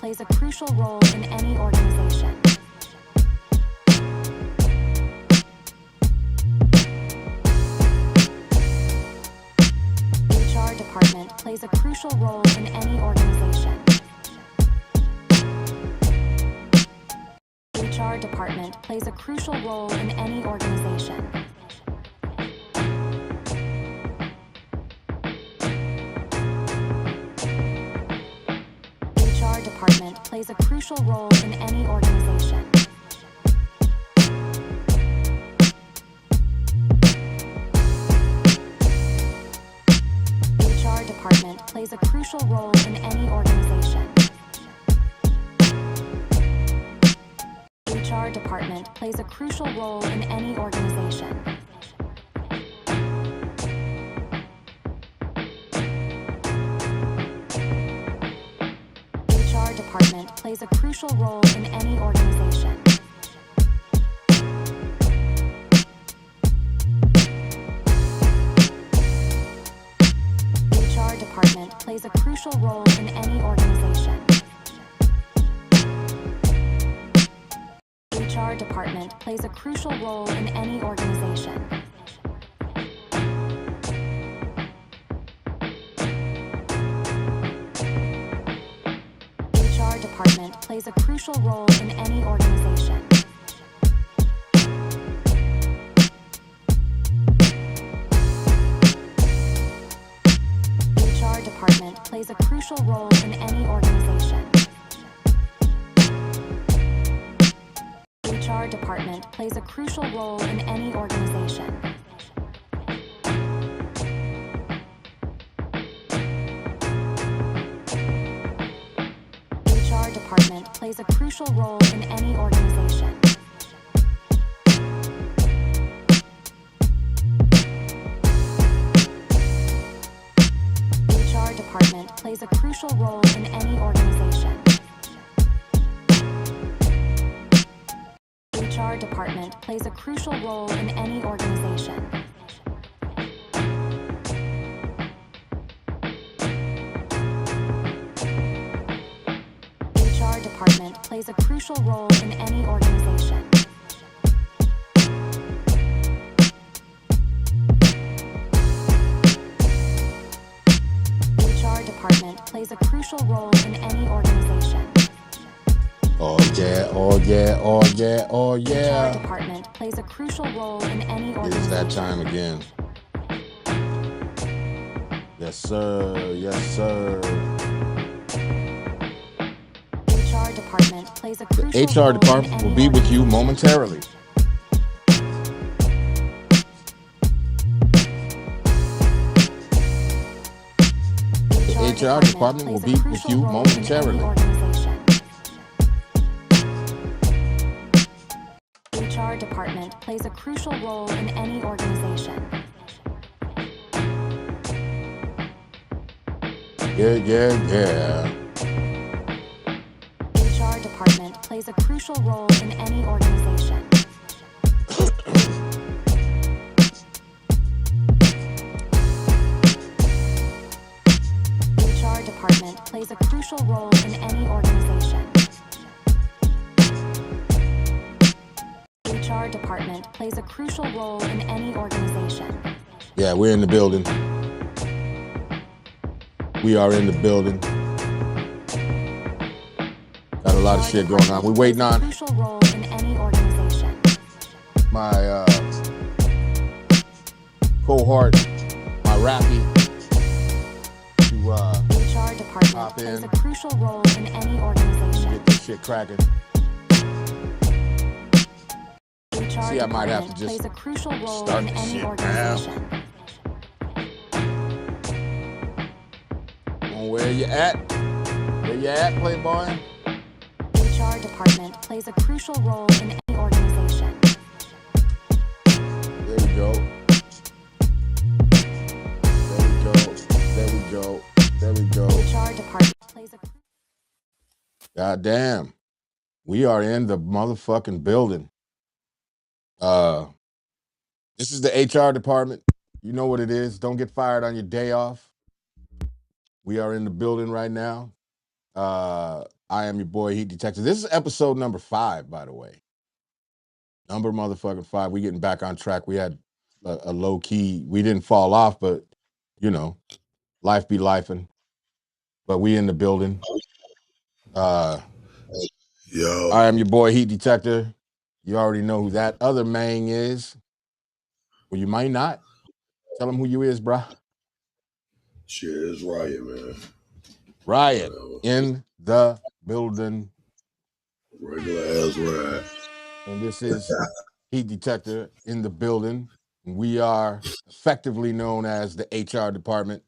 plays a crucial role in any organization. HR department plays a crucial role in any organization. HR department plays a crucial role in any organization. HR department plays a crucial role in any organization. HR department plays a crucial role in any organization. HR department plays a crucial role in any organization. HR department plays a crucial role in any organization. HR department plays a crucial role in any organization. HR department plays a crucial role in any organization. HR department plays a crucial role in any organization. HR department plays a crucial role in any organization. HR department plays a crucial role in any organization. HR department plays a crucial role in any organization. HR department plays a crucial role in any organization. HR department plays a crucial role in any organization. HR department plays a crucial role in any organization. HR department plays a crucial role in any organization. Oh yeah, oh yeah, oh yeah, oh yeah. HR department plays a crucial role in any It organization. is that time again. Yes, sir. Yes, sir. HR department plays a crucial The HR role in department any will be with you organization. momentarily. The HR department will be with you momentarily. HR department plays a crucial role in any organization. Yeah, yeah, yeah. HR department plays a crucial role in any organization. HR department plays a crucial role in any organization. HR department plays a crucial role in any organization. Yeah, we're in the building. We are in the building. Got a lot of shit going on. We're waiting on crucial role in any organization. my cohort, my Rappy, to HR department hop plays in, a crucial role in any organization. get this shit cracking. HR See, I might have to department just plays a crucial role start in the any shit organization. Where you at? Where you at, Playboy? HR department plays a crucial role in any organization. There we go. There we go. There we go. There we go. HR department plays a. God damn. We are in the motherfucking building. This is the HR department. You know what it is. Don't get fired on your day off. We are in the building right now. I am your boy, Heat Detective. This is episode number 5, by the way. Number motherfucking 5. We getting back on track. We had a low key. We didn't fall off, but you know, life be lifing. But we in the building. Yo, I am your boy, Heat Detector. You already know who that other man is. Well, you might not. Tell him who you is, bruh. shit, it's Riot, man. Riot Whatever. in the building. Regular ass Riot. And this is Heat Detector in the building. We are effectively known as the HR department.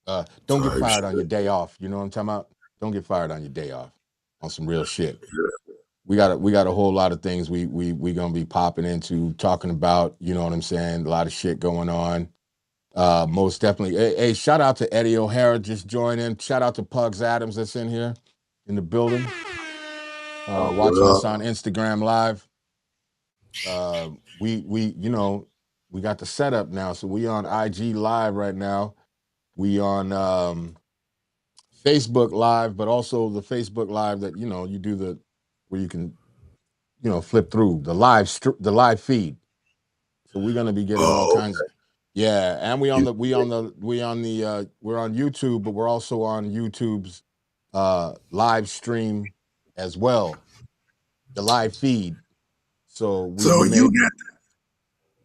Don't get Type fired shit. on your day off. You know what I'm talking about? Don't get fired on your day off. On some real shit. Yeah. We got a whole lot of things we gonna be popping into, talking about. You know what I'm saying? A lot of shit going on. Most definitely. Hey, shout out to Eddie O'Hara just joining. Shout out to Pugs Adams that's in here in the building. Watching us on Instagram Live. We you know, we got the setup now. So we on IG Live right now. We on Facebook Live, but also the Facebook Live that, you know, you do the where you can, you know, flip through the live feed. So we're gonna be getting all Oh, kinds. Yeah, and you, we're on YouTube, but we're also on YouTube's live stream as well, the live feed. So so we made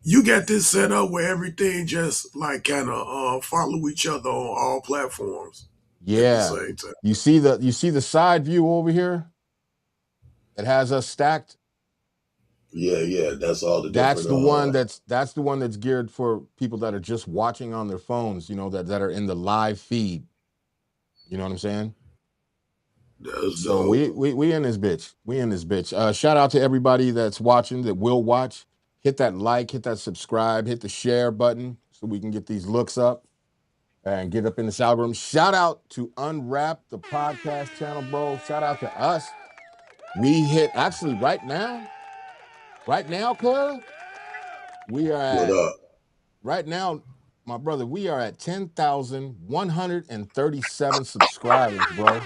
you got this set up where everything just like kind of follow each other on all platforms at the yeah. same time. You see the side view over here that has us stacked. Yeah, that's all the That's different. the one that's geared for people that are just watching on their phones. You know that are in the live feed. You know what I'm saying? That's So dope. we in this bitch. We in this bitch. Shout out to everybody that's watching, that will watch. Hit that like, hit that subscribe, hit the share button so we can get these looks up and get up in this algorithm. Shout out to Unwrap, the podcast channel, bro. Shout out to us. We hit actually right now, cuz we are What at up? right now, my brother, we are at 10,137 subscribers, bro.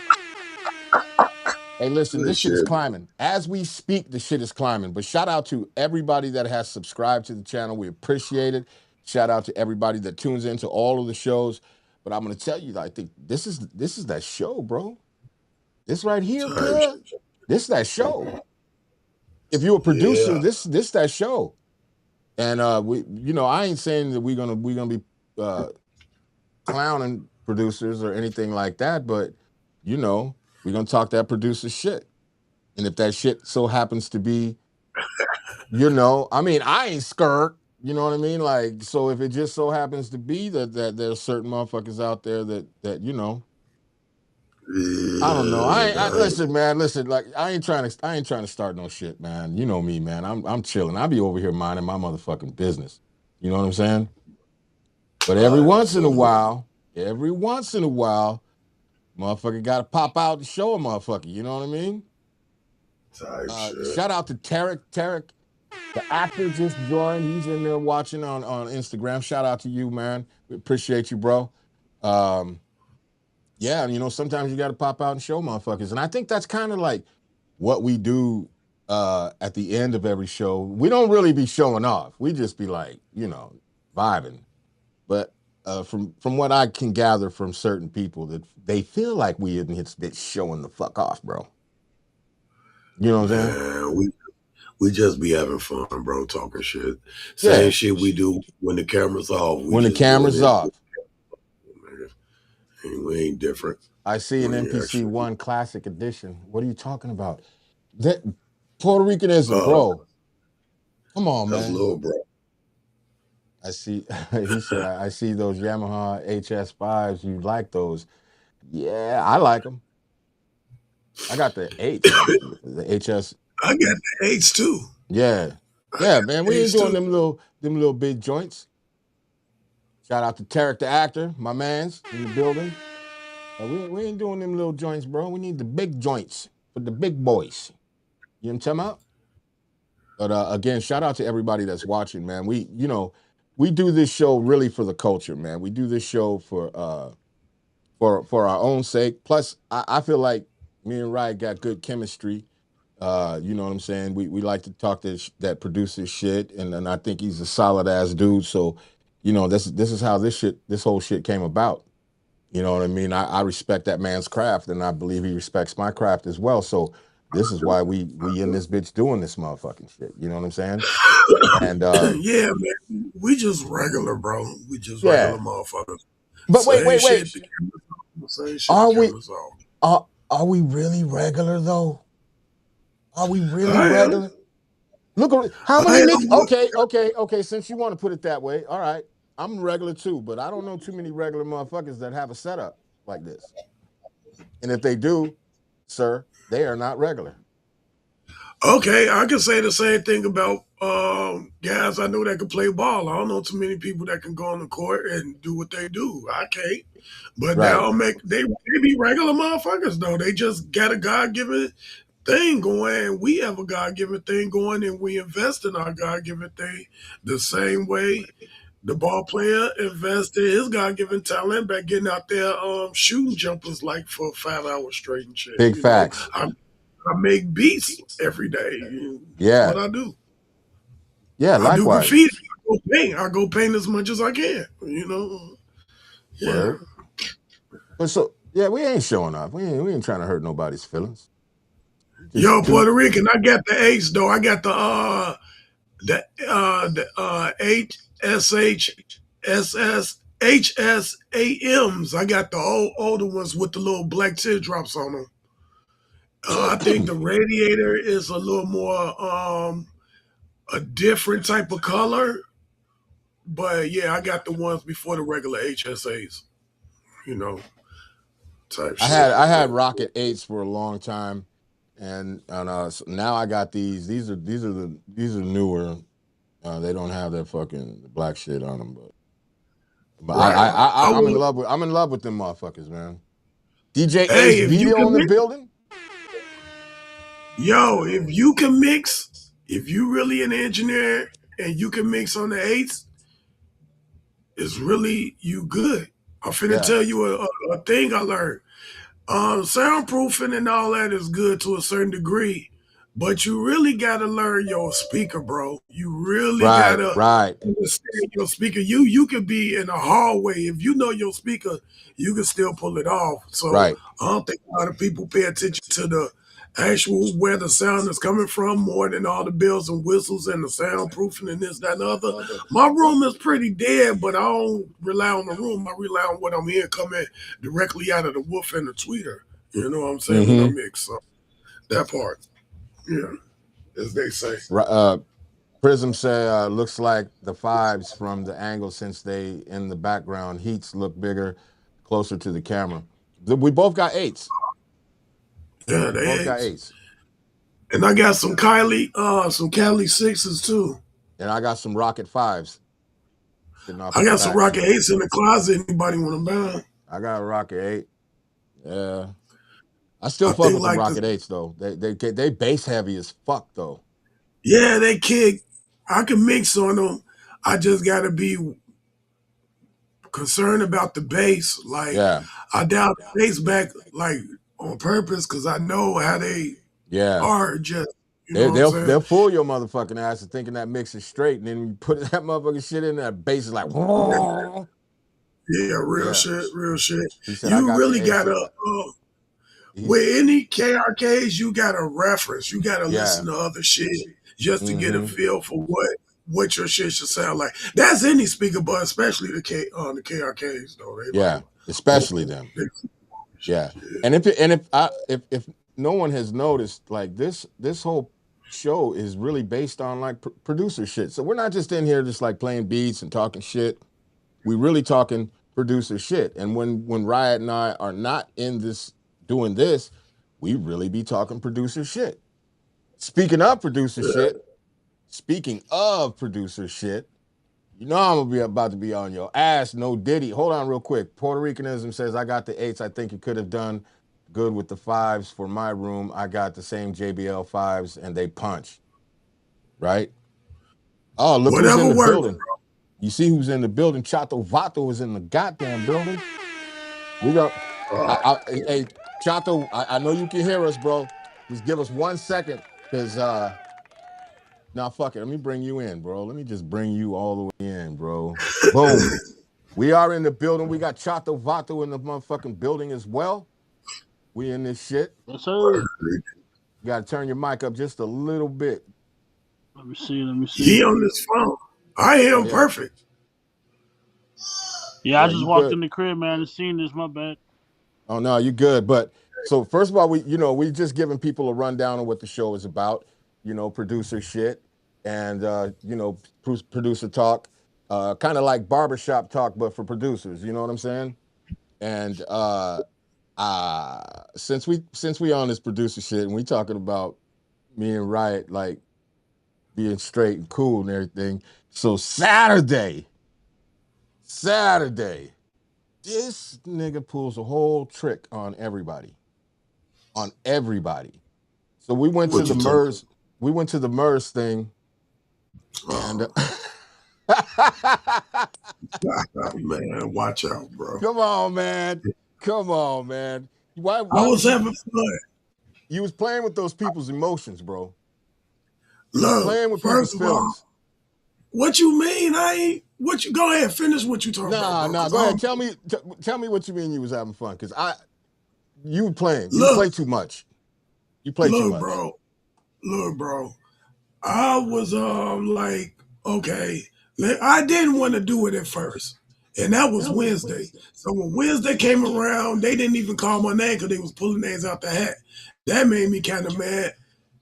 Hey, listen, Good this shit is shit. climbing. As we speak, the shit is climbing. But shout out to everybody that has subscribed to the channel. We appreciate it. Shout out to everybody that tunes into all of the shows. But I'm gonna tell you, I think this is that show, bro. This right here, Type cuz. shit. This that show. If you're a producer, Yeah. this that show. And we, you know, I ain't saying that we're gonna be clowning producers or anything like that, but you know, we're gonna talk that producer shit. And if that shit so happens to be, you know, I mean, I ain't skirt, you know what I mean? Like, so if it just so happens to be that there's certain motherfuckers out there that you know, I don't know. I Yeah, listen, man, listen, like I ain't trying to start no shit, man. You know me, man. I'm chilling. I be over here minding my motherfucking business. You know what I'm saying? But I feel you. every once in a while, motherfucker gotta pop out and show a motherfucker, you know what I mean? Type shit. Shout out to Tarek. Tarek, the actor, just joined. He's in there watching on Instagram. Shout out to you, man. We appreciate you, bro. Um, yeah, and you know, sometimes you got to pop out and show motherfuckers. And I think that's kind of like what we do at the end of every show. We don't really be showing off. We just be like, you know, vibing. But from what I can gather from certain people, that they feel like we in this bitch showing the fuck off, bro. You know what I'm saying? Man, we just be having fun, bro, talking shit. Same Yeah. shit we do when the camera's off. We When the just doing camera's it. off. We ain't different. I see an We ain't NPC extra. one classic edition. What are you talking about? That Puerto Ricanism, Uh, bro. Come on, that's man. little bro. I see. He said, I see those Yamaha HS5s. You like those? Yeah, I like them. I got the eights, the HS. I got the H too. Yeah, I yeah, got man. the We ain't H doing too. them little big joints. Shout out to Tarek the actor, my man's in the building. We ain't doing them little joints, bro. We need the big joints for the big boys. You know what I'm talking about? But again, shout out to everybody that's watching, man. You know, we do this show really for the culture, man. We do this show for our own sake. Plus, I feel like Me and Riot got good chemistry. You know what I'm saying? We like to talk that producer shit, and I think he's a solid ass dude. So, you know, this is how this whole shit came about. You know what I mean? I respect that man's craft, and I believe he respects my craft as well. So this is why we in this bitch doing this motherfucking shit. You know what I'm saying? And Yeah, man. We just regular, bro. We just yeah, regular motherfuckers. but Same wait. shit. The cameras off. Same shit. The Are we cameras off. are we really regular though? Are we really I am. regular? Look, how I many am. niggas? Okay. Since you want to put it that way, all right. I'm regular too, but I don't know too many regular motherfuckers that have a setup like this. And if they do, sir, they are not regular. Okay, I can say the same thing about guys I know that can play ball. I don't know too many people that can go on the court and do what they do. I can't. But Right. that'll make they be regular motherfuckers though. They just got a God given thing going. We have a God given thing going, and we invest in our God given thing the same way the ball player invested his God given talent by getting out there shooting jumpers like for 5 hours straight and shit. Big facts. I make beats every day. That's Yeah. what I do. Yeah, I do likewise. graffiti. I go paint. I go paint as much as I can. You know. Yeah. Word. But so yeah, we ain't showing off. We ain't trying to hurt nobody's feelings. Just Yo, do Puerto Rican, I got the H though. I got the HSH HSAMs. I got the older ones with the little black teardrops on them. I think the radiator is a little more a different type of color. But yeah, I got the ones before the regular HSAs, you know, type shit. I had Yeah. Rocket 8s for a long time. And so now I got these. These are newer. They don't have that fucking black shit on them, but Right. I I'm in will. love with them motherfuckers, man. DJ Ace Hey, if you Video can in the mix, building. yo, if you can mix, if you really an engineer and you can mix on the eights, it's really you good. I'm finna Yeah, tell you a thing I learned. Soundproofing and all that is good to a certain degree, but you really gotta learn your speaker, bro. You really right, gotta right, understand your speaker. You could be in a hallway. If you know your speaker, you can still pull it off. So right. I don't think a lot of people pay attention to the actual where the sound is coming from more than all the bells and whistles and the soundproofing and this, that, and the other. My room is pretty dead, but I don't rely on the room. I rely on what I'm hearing coming directly out of the woof and the tweeter. You know what I'm saying? When I Mm-hmm. mix. So that part. Yeah. As they say. Prism said, looks like the fives from the angle since they in the background. Heats look bigger, closer to the camera. We both got eights. Yeah, We they both got ain't. eights. And I got some Cali sixes too. And I got some Rocket fives sitting off I in the got some back. Rocket Eights in the closet. Anybody want to buy? I got a Rocket 8. Yeah. I still I fuck think with them like the Rocket 8s though. They bass heavy as fuck though. yeah, they kick. I can mix on them. I just gotta be concerned about the bass. Like Yeah. I dial the bass back like on purpose because I know how they Yeah. are. Just you know They, what I'm they'll saying? they'll fool your motherfucking ass into thinking that mix is straight, and then you put that motherfucking shit in there, bass is like, Yeah, real yeah. shit, real shit. He said, I You got really the AC. gotta He's with any KRKs, you gotta reference. You gotta yeah. listen to other shit just to get a Mm-hmm. feel for what your shit should sound like. That's any speaker, but especially the KRKs though. They like Yeah. Especially them. they, Yeah. yeah. And if no one has noticed, like this whole show is really based on like producer shit. So we're not just in here just like playing beats and talking shit. We really talking producer shit. And when Riot and I are not in this doing this, we really be talking producer shit. Speaking of producer shit, speaking of producer shit, you know I'm gonna be about to be on your ass. No Diddy. Hold on real quick. Puerto Ricanism says I got the eights. I think you could have done good with the fives for my room. I got the same JBL fives and they punch. Right? Oh, look who's in Whatever the works. building. You see who's in the building? Chato Vato is in the goddamn building. We go. Uh, Hey, Chato, I know you can hear us, bro. Just give us 1 second, because nah, fuck it. Let me bring you in, bro. Let me just bring you all the way in, bro. Boom. We are in the building. We got Chato Vato in the motherfucking building as well. We in this shit. Yes, sir. You gotta turn your mic up just a little bit. Let me see. Let me He see. on this phone. I Oh am yeah. perfect. Yeah, I Yeah, just you walked good. in the crib, man, and seen this. My bad. Oh no, you good. But so first of all, we just giving people a rundown of what the show is about. Producer shit, and producer talk, kind of like barbershop talk, but for producers. You know what I'm saying? And since we on this producer shit, and we talking about me and Riot like being straight and cool and everything. So Saturday, this nigga pulls a whole trick on everybody. On everybody. So we went to What the you talking MERS, we went to the MERS thing, and about? Man, watch out, bro. come on, man. Come on, man. Why I why was would you having fun. you was playing with those people's emotions, bro. You was Look, playing with people's first of all, feelings. what you mean? I ain't. What you go ahead, finish what you talking about, bro? Nah, Because go I ahead. don't Tell me what you mean you was having fun. Cause you playing. You look, play too much. You play too look, much. bro. Look, bro. I was like, okay. I didn't want to do it at first, and that was Wednesday. So when Wednesday came around, they didn't even call my name because they was pulling names out the hat. That made me kind of mad.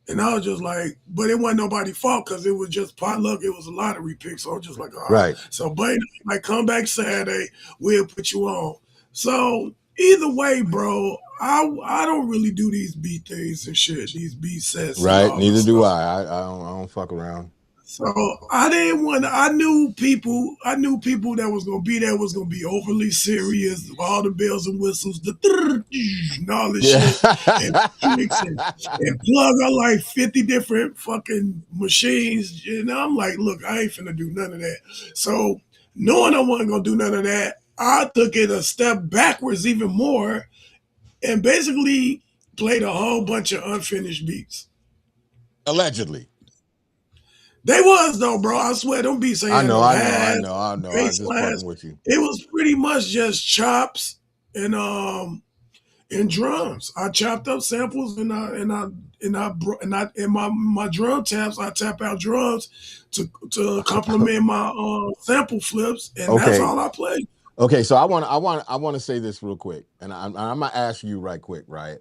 And I was just like, but it wasn't nobody's fault because it was just potluck. It was a lottery pick. So I was just like, all right. Right. So, but like, come back Saturday, we'll put you on. So either way, bro, I don't really do these beat things and shit, these beat sets and Right. all this Neither do stuff. I don't fuck around. So I didn't want. I knew people. I knew people that was gonna be there was gonna be overly serious, all the bells and whistles, and all this Yeah. shit, and tricks and plug on like 50 different fucking machines. And I'm like, look, I ain't finna do none of that. So knowing I wasn't gonna do none of that, I took it a step backwards even more, and basically played a whole bunch of unfinished beats. Allegedly. They was though, bro. I swear, them beats ain't I had know, no I know, I halves, know, I know. I'm bass just lines. fucking with you. It was pretty much just chops and drums. I chopped up samples and my drum taps. I tap out drums to complement my sample flips, and that's Okay. all I played. Okay, so I want to say this real quick, and I'm gonna ask you right quick, right?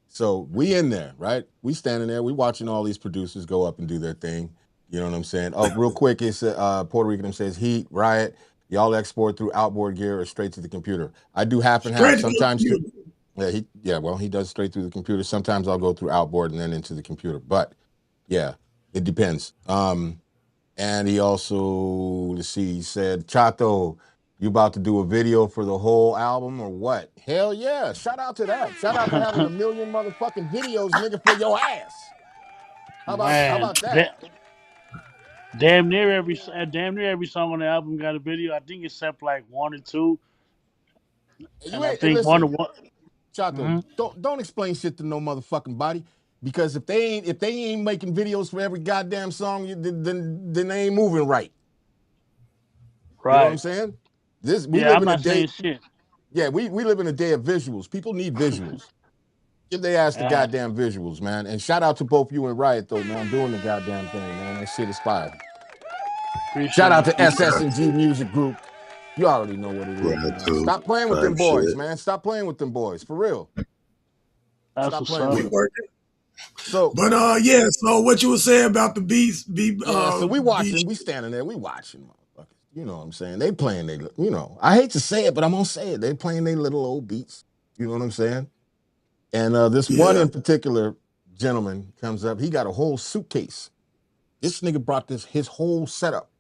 So we in there, right? We standing there, we watching all these producers go up and do their thing. You know what I'm saying? Oh, real quick, it's Puerto Rican says Heat, Riot, y'all export through outboard gear or straight to the computer. I do half and half. Straight to Sometimes computer. well, he does straight through the computer. Sometimes I'll go through outboard and then into the computer. But yeah, it depends. And he also, let's see, he said, Chato, you about to do a video for the whole album or what? Hell yeah. Shout out to that. Shout out to having a million motherfucking videos, nigga, for your ass. How about how Man, about that? damn near every song on the album got a video. I think except like one or two, You and I ain't and think one listen, of one. Chato, Mm-hmm. don't explain shit to no motherfucking body. Because if they ain't making videos for every goddamn song, then they ain't moving right. You know what I'm Right. saying? We Yeah, live I'm in a not day. saying shit. Yeah, we live in a day of visuals. People need visuals. Give their ass the Uh, goddamn visuals, man. And shout out to both you and Riot, though, man, doing the goddamn thing, man. That shit is fire. Shout appreciate out it. to Appreciate it. SS&G Music Group. You already know what it is, man. Gratitude Stop playing with them type boys, shit. man. Stop playing with them boys, for real. That's Stop what's playing up. with We them. working. So, But yeah. So what you were saying about the yeah, so we beats? watching, we standing there, we watching, motherfuckers. You know what I'm saying? They playing I hate to say it, but I'm gonna say it. They playing their little old beats. You know what I'm saying? And this one Yeah. in particular gentleman comes up. He got a whole suitcase. This nigga brought his whole setup.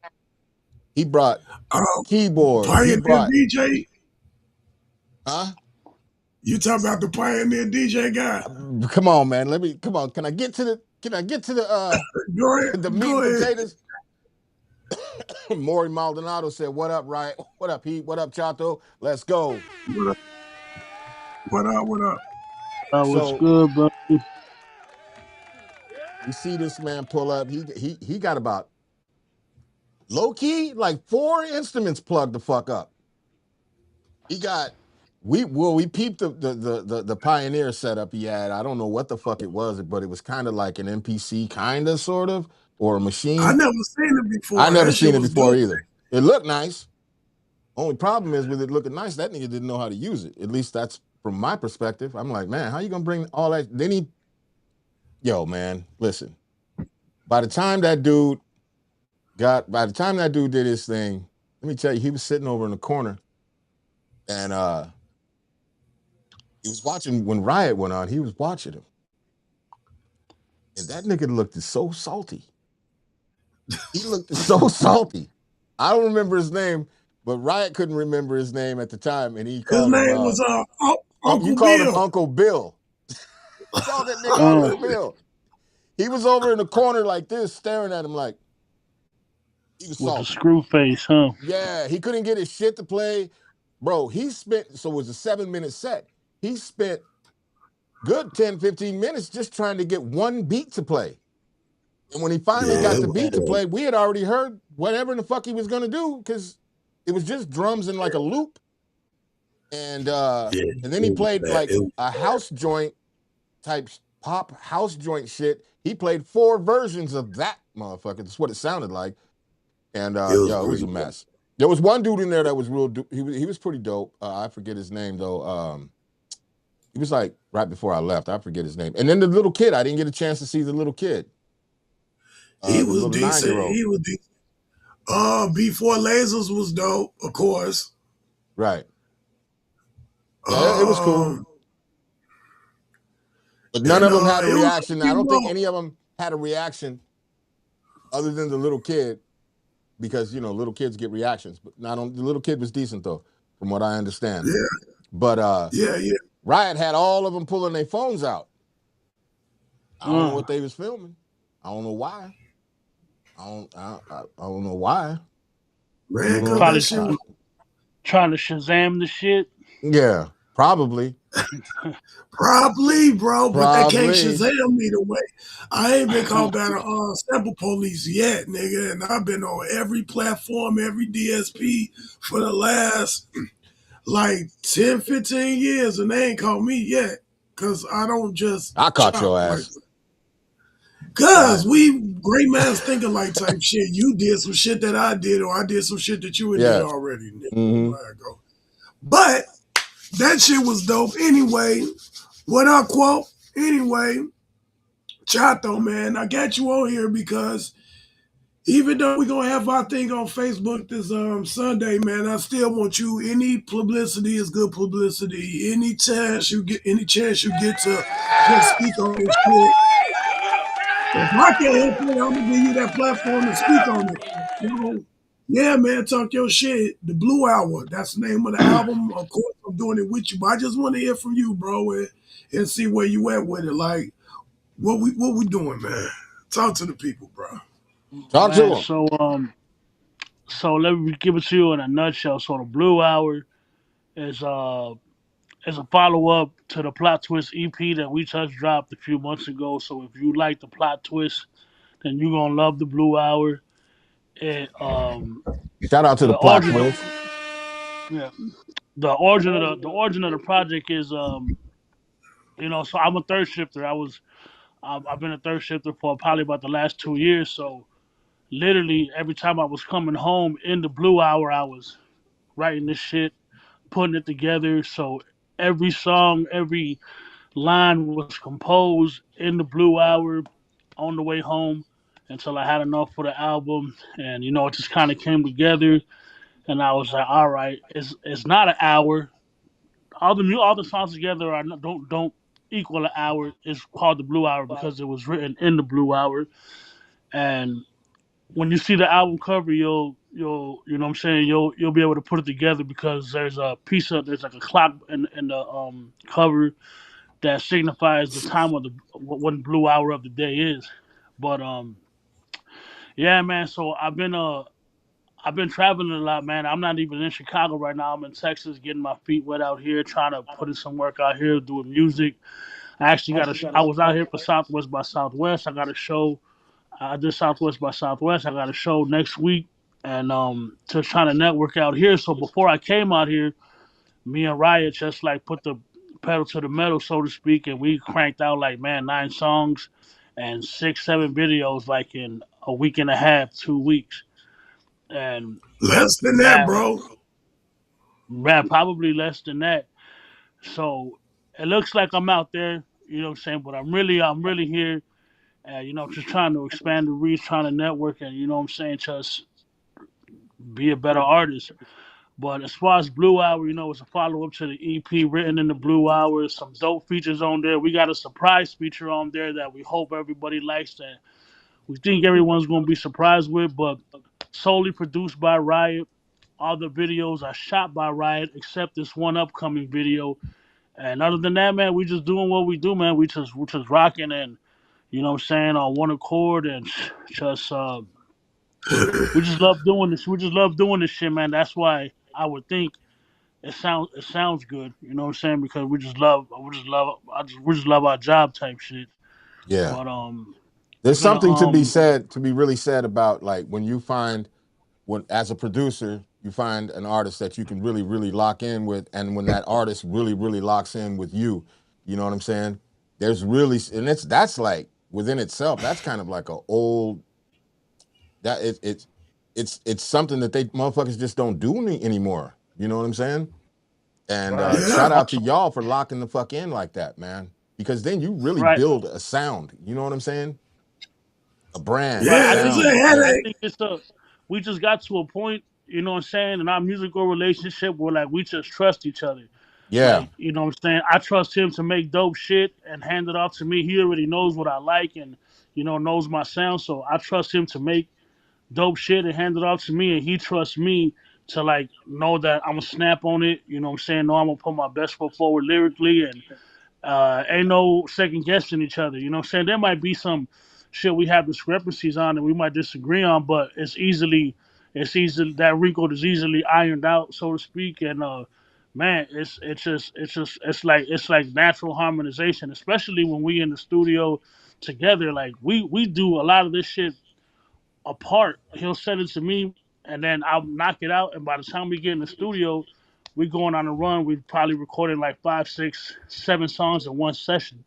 He brought Um, keyboard. He Pioneer brought, DJ. huh? You talk about the Pioneer DJ guy. Come on, man. Come on. Can I get to the Go ahead. the meat Go and ahead. potatoes? Maury Maldonado said, "What up, Riot? What up, Heat? What up, Chato? Let's go." What up? What up? What up? What's So good, bro? we see this man pull up. He got about low key like 4 instruments plugged the fuck up. He got we peeped the Pioneer setup he had. I don't know what the fuck it was, but it was kind of like an MPC, kind of sort of, or a I machine. never seen it I before. never That shit seen it was before dope. either. It looked nice. Only problem is with it looking nice, that nigga didn't know how to use it. At least that's from my perspective. I'm like, man, how you gonna bring all that? Yo, man, listen. By the time that dude did his thing, let me tell you, he was sitting over in the corner and he was watching when Riot went on, he was watching him. And that nigga looked so salty. He looked so salty. I don't remember his name, but Riot couldn't remember his name at the time, and he His called him name was you Uncle called him Bill. Uncle Bill. Called that nigga Uh, Uncle Bill. He was over in the corner like this, staring at him like he was with the salty. screw face, huh? Yeah, he couldn't get his shit to play. Bro, so it was a 7-minute set. He spent good 10, 15 minutes just trying to get one beat to play. And when he finally Yeah, got it the was beat to dope. play, we had already heard whatever in the fuck he was gonna do because it was just drums in like a loop. And Yeah, then he played man, like a house joint type pop house joint shit. He played 4 versions of that motherfucker. That's what it sounded like. And it was it was a pretty dope. mess. There was one dude in there that was real. He was pretty dope. I forget his name though. He was like right before I left. I forget his name. And then the little kid. I didn't get a chance to see the little kid. He The was little decent. 9-year-old. He was decent. Before Lasers was dope, of course. Right. Yeah, it was cool. Um, But none and of them had a it was reaction. I pretty don't think raw. any of them had a reaction other than the little kid, because little kids get reactions. But not on the little kid was decent though, from what I understand. Yeah, But yeah. Riot had all of them pulling their phones out. I don't know Uh, what they was filming. I don't know why. I don't know why. Man, People because don't. that Probably shit was trying to Shazam the shit. Yeah, probably. probably, bro, but they can't Probably. Shazam me the way. I ain't been called by the sample police yet, nigga, and I've been on every platform, every DSP for the last like 10, 15 years, and they ain't called me yet. Cause I don't just I caught chop your like ass. cause we great minds thinking like type shit. You did some shit that I did, or I did some shit that you did Yeah. already, nigga. Mm-hmm. There I go. But that shit was dope anyway. What up, quote? Anyway, Chato, man, I got you on here because even though we're gonna have our thing on Facebook this Sunday, man, I still want you. Any publicity is good publicity. Any chance you get to just speak on this shit. If I can't help it, I'm gonna give you that platform to speak on it. Yeah, man, talk your shit. The Blue Hour, that's the name of the album. Of course, I'm doing it with you, but I just want to hear from you, bro, and see where you at with it. Like, what we doing, man? Talk to the people, bro. Talk to Man, him. so let me give it to you in a nutshell. So the Blue Hour is is a follow up to the Plot Twist EP that we just dropped a few months ago. So if you like the Plot Twist, then you're gonna love the Blue Hour. It Shout out to the the plot origin twist. yeah, the origin of the project is so I'm a third shifter. I've been a third shifter for probably about the last 2 years. So literally every time I was coming home in the Blue Hour, I was writing this shit, putting it together. So every song, every line was composed in the Blue Hour on the way home until I had enough for the album. And it just kind of came together. And I was like, all right, it's not an hour. All the songs together are not, don't equal an hour. It's called the Blue Hour because it was written in the Blue Hour. And when you see the album cover, you'll you know what I'm saying, you'll be able to put it together because there's like a clock in the cover that signifies the time of the when Blue Hour of the day is. But yeah, man. So I've been traveling a lot, man. I'm not even in Chicago right now. I'm in Texas, getting my feet wet out here, trying to put in some work out here, doing music. I actually got I was out here for Southwest by Southwest. I got a show. I did Southwest by Southwest. I got a show next week, and to trying to network out here. So before I came out here, me and Riot just like put the pedal to the metal, so to speak, and we cranked out like, man, 9 songs and 6, 7 videos like in a week and a half, 2 weeks, and Less than that, man, bro. man, probably less than that. So it looks like I'm out there, you know what I'm saying, but I'm really here, just trying to expand the reach, trying to network, and you know what I'm saying, just be a better artist. But as far as Blue Hour, it's a follow up to the EP written in the Blue Hour. Some dope features on there. We got a surprise feature on there that we hope everybody likes. That we think everyone's gonna be surprised with. But solely produced by Riot. All the videos are shot by Riot, except this one upcoming video. And other than that, man, we just doing what we do, man. We just rocking and what I'm saying, on one accord and just we just love doing this. We just love doing this shit, man. That's why I would think it sounds good. You know what I'm saying? Because we just love our job type shit. Yeah. But we're There's gonna something to be really said about like when you find when as a producer you find an artist that you can really really lock in with, and when that artist really really locks in with you, you know what I'm saying? There's really and that's like within itself that's kind of like a old that it's something that they motherfuckers just don't do anymore. You know what I'm saying? And right, Yeah. shout out to y'all for locking the fuck in like that, man. Because then you really right, build a sound. You know what I'm saying? A brand, a right. Yeah, it's a sound. I Yeah. headache. think we just got to a point. You know what I'm saying? In our musical relationship, where like we just trust each other. Yeah. Like, you know what I'm saying? I trust him to make dope shit and hand it off to me. He already knows what I like and knows my sound. So I trust him to make dope shit and hand it off to me, and he trusts me to like know that I'm gonna snap on it. You know what I'm saying? Know I'm gonna put my best foot forward lyrically, and ain't no second guessing each other. You know what I'm saying? There might be some shit we have discrepancies on and we might disagree on, but it's easily that wrinkle is easily ironed out, so to speak. And man, it's like natural harmonization, especially when we in the studio together. Like we do a lot of this shit apart. He'll send it to me, and then I'll knock it out. And by the time we get in the studio, we going on a run. We probably recording like 5, 6, 7 songs in one session.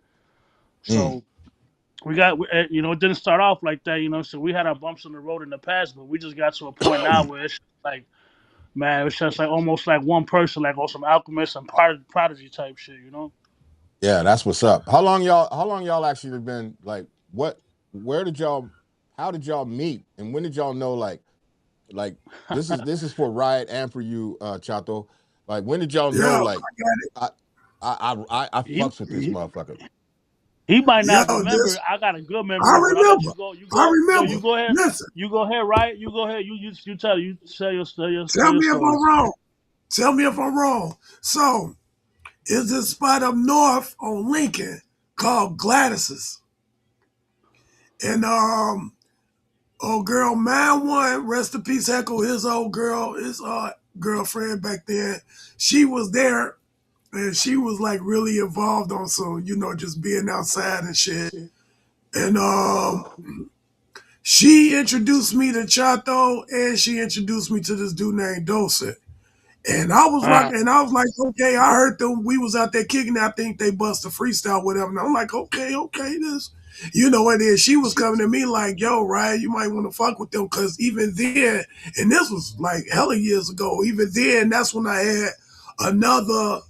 Mm. So we got, it didn't start off like that, So we had our bumps in the road in the past, but we just got to a point now where it's like, man, it's just like almost like one person, like on some alchemist and prodigy type shit. Yeah, that's what's up. How long y'all actually have been like what where did y'all how did y'all meet and when did y'all know like this is for Riot and for you, Chato. Like when did y'all know Yo, like I I he, fucks with this motherfucker. he might not yo, remember. this I got a good I memory, but I'll let remember. you go. You I go. Yo, remember. you go ahead. Listen, You go ahead, right? You go ahead. You tell tell your me if story. I'm wrong. Tell me if I'm wrong. So, is this spot up north on Lincoln called Gladys's? And old girl, man one, rest in peace, Heckle, his old girl, his girlfriend back then, she was there and she was like really involved on some, just being outside and shit. And she introduced me to Chato and she introduced me to this dude named Dose. And I was Uh, rocking, and I was like, okay, I heard them. We was out there kicking. I think they bust a freestyle, whatever. And I'm like, okay, this, and then she was coming to me like, yo, right, you might want to fuck with them because even then, and this was like hella years ago. Even then, that's when I had another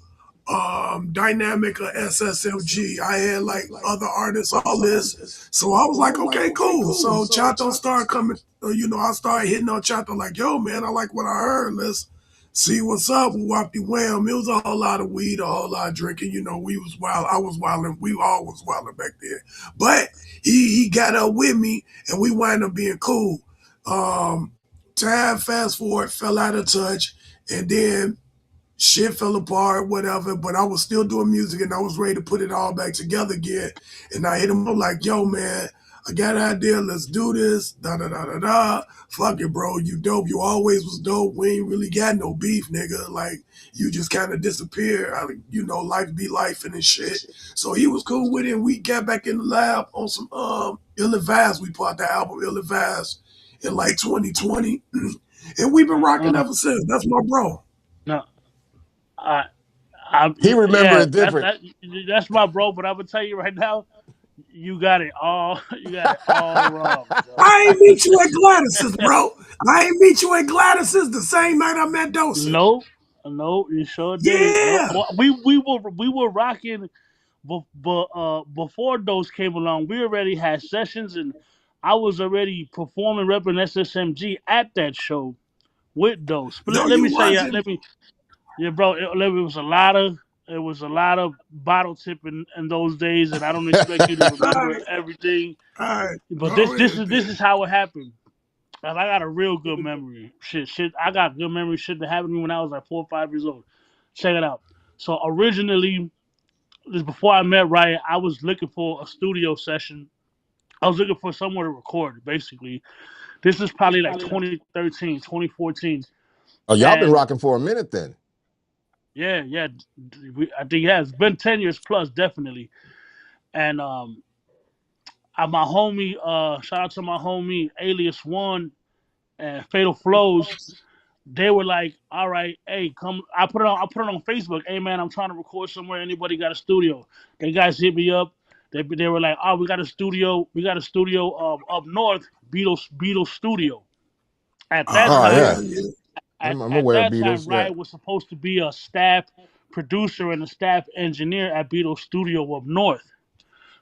dynamic of SSMG. I had like other artists, all this. So I was like, okay, cool. So Chato started coming, I started hitting on Chato like, yo, man, I like what I heard. Let's see what's up. Whoppy wham. It was a whole lot of weed, a whole lot of drinking. We was wild. I was wilding. We all was wilding back then. But he got up with me and we wound up being cool. Time fast forward, fell out of touch. And then shit fell apart, whatever, but I was still doing music and I was ready to put it all back together again. And I hit him up like, yo, man, I got an idea. Let's do this. Da da da da da. Fuck it, bro. You dope. You always was dope. We ain't really got no beef, nigga. Like you just kind of disappear. Life be life and shit. So he was cool with it. And we got back in the lab on some Ill Advised. We put out the album Ill Advised in like 2020, and we've been rocking ever since. That's my bro. No, I, He remember yeah, it different. that's my bro. But I'm gonna tell you right now, you got it all. You got it all wrong, bro. I ain't meet you at Gladys's, bro. I ain't meet you at Gladys's the same night I met Dosey. No, no, you sure didn't. No, Yeah. well, we were rocking, but before those came along, we already had sessions, and I was already performing repping SSMG at that show with those. But No, let you me say, wasn't. yeah, bro, it was a lot of bottle tipping in those days, and I don't expect you to All remember right. everything. All right. But Go this ahead, is then. how it happened. And I got a real good memory. Shit. I got good memory. Shit that happened to me when I was like 4 or 5 years old. Check it out. So originally, this before I met Riot, I was looking for a studio session. I was looking for somewhere to record. Basically, this is probably like 2013, 2014, Oh, y'all been and rocking for a minute then. yeah. I think it's been 10 years plus, definitely. And my homie, shout out to my homie Alias One and Fatal Flows. They were like, "All right, hey, come." I put it on Facebook. Hey, man, I'm trying to record somewhere. Anybody got a studio? They guys hit me up. They were like, "Oh, we got a studio. We got a studio up north, Beatles Studio." At that Oh Yeah, yeah, time, yeah. I'm at aware of that time, Beatles. Yeah. Riot was supposed to be a staff producer and a staff engineer at Beatles Studio up north.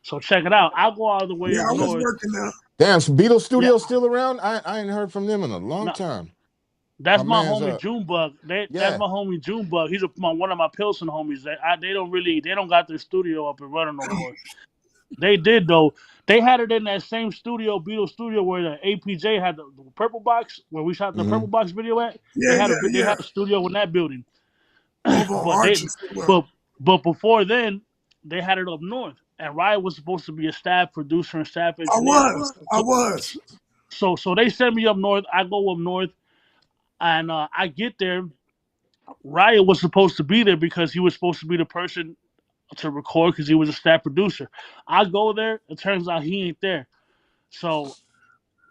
So check it out. I go all the way Yeah, up I was north. working there. Damn, so Beatles Yeah, Studio still around? I ain't heard from them in a long no, time. that's My my man's homie Junebug. That's yeah. my homie Junebug. He's one of my Pilsen homies. They don't got their studio up and running no more. They did though. They had it in that same studio, Beatles studio, where the APJ had the purple box, where we shot the Mm-hmm. purple box video at. Yeah, yeah, They yeah. had a studio in that building. Over on but they Archie somewhere. but but before then, they had it up north. And Riot was supposed to be a staff producer and staff I engineer. was. I was. So they send me up north. I go up north, and I get there. Riot was supposed to be there because he was supposed to be the person to record because he was a staff producer. I go there. It turns out he ain't there. So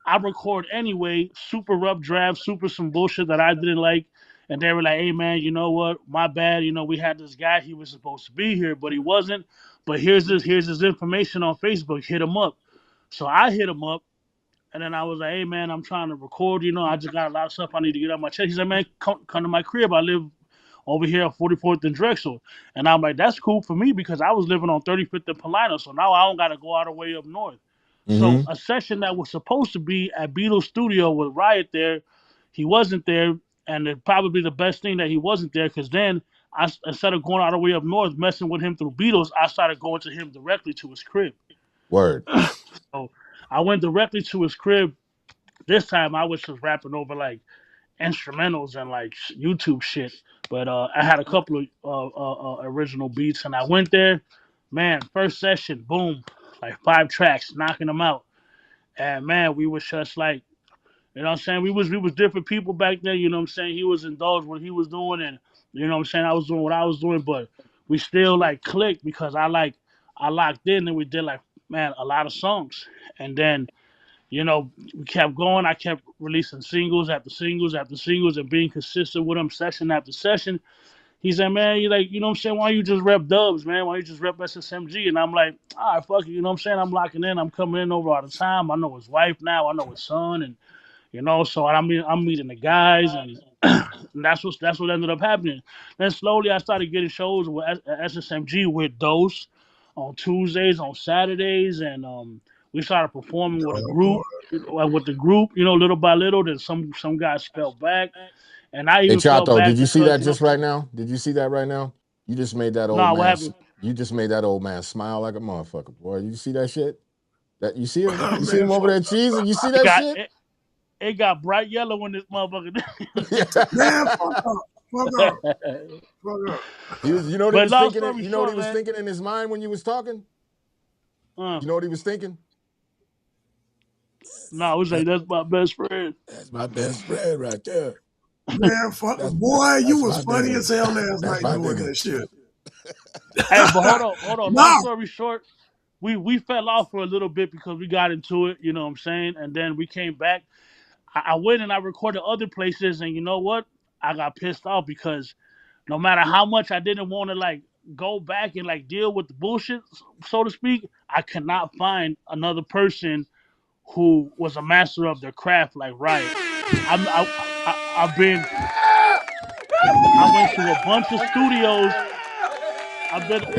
I record anyway, super rough draft, super some bullshit that I didn't like. And they were like, hey man, you know what? My bad. We had this guy, he was supposed to be here, but he wasn't. But here's his information on Facebook. Hit him up. So I hit him up and then I was like, hey man, I'm trying to record, I just got a lot of stuff I need to get out my chest. He said, man, come to my crib. I live over here at 44th and Drexel. And I'm like, that's cool for me because I was living on 35th and Polina. So now I don't got to go all the way up north. So Mm-hmm. a session that was supposed to be at Beatles Studio with Riot there, he wasn't there. And it probably the best thing that he wasn't there because then instead of going all the way up north messing with him through Beatles, I started going to him directly to his crib. Word. So I went directly to his crib. This time I was just rapping over like instrumentals and like YouTube shit. But I had a couple of original beats, and I went there. Man, first session, boom, like 5 tracks, knocking them out. And man, we was just like, what I'm saying? We was different people back then. You know what I'm saying? He was indulged what he was doing, and what I'm saying. I was doing what I was doing, but we still like clicked because I locked in and we did like man a lot of songs, and then we kept going. I kept releasing singles after singles after singles and being consistent with him session after session. He said, man, you like, what I'm saying? Why don't you just rep dubs, man? Why don't you just rep SSMG? And I'm like, all right, fuck it. You know what I'm saying? I'm locking in. I'm coming in over all the time. I know his wife now. I know his son. And, so I'm meeting the guys. And, and that's what ended up happening. Then slowly I started getting shows with SSMG with Dose on Tuesdays, on Saturdays. And we started performing with a Oh, group, boy. little by little. Then some guys fell back. And I Hey even fell Chato, back did you see because, that just right now? Did you see that right now? You just made that old nah, what man. happened? You just made that old man smile like a motherfucker, boy. You see that shit? That you see him? Oh, You see man, him over fuck there up. cheesing? You see It that got shit? it, it got bright yellow in this motherfucker. Man, fuck up. Fuck up. Fuck up. You know what he But was long thinking? story You know what he short, was man. thinking in his mind when you was talking? Uh, You know what he was thinking? No, we say that's my best friend. That's my best friend right there. Man, boy, you That's was my funny nigga. as hell last That's night my doing nigga. that shit. Hey, but hold on. Long No, story short, we fell off for a little bit because we got into it. You know what I'm saying? And then we came back. I went and I recorded other places, and you know what? I got pissed off because no matter how much I didn't want to like go back and like deal with the bullshit, so to speak, I could not find another person who was a master of their craft like Riot. I've been I went to a bunch of studios.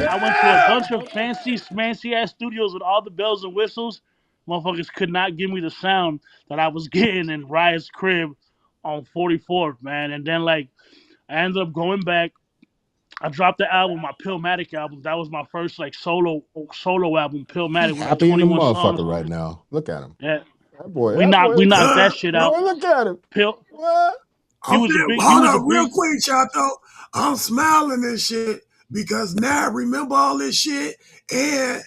I went to a bunch of fancy smancy ass studios with all the bells and whistles. Motherfuckers could not give me the sound that I was getting in Riot's crib on 44th, man. And then like I ended up going back. I dropped the album, my Pillmatic album. That was my first like solo album, He Pillmatic, with like happy in the 21 songs. motherfucker right now. Look at him. Yeah, That boy. we That knocked boy. we knocked that uh, shit out. Boy, look at him. Pill, What? he was a big he hold was a up real big quick, Chato. I'm smiling and shit because now I remember all this shit and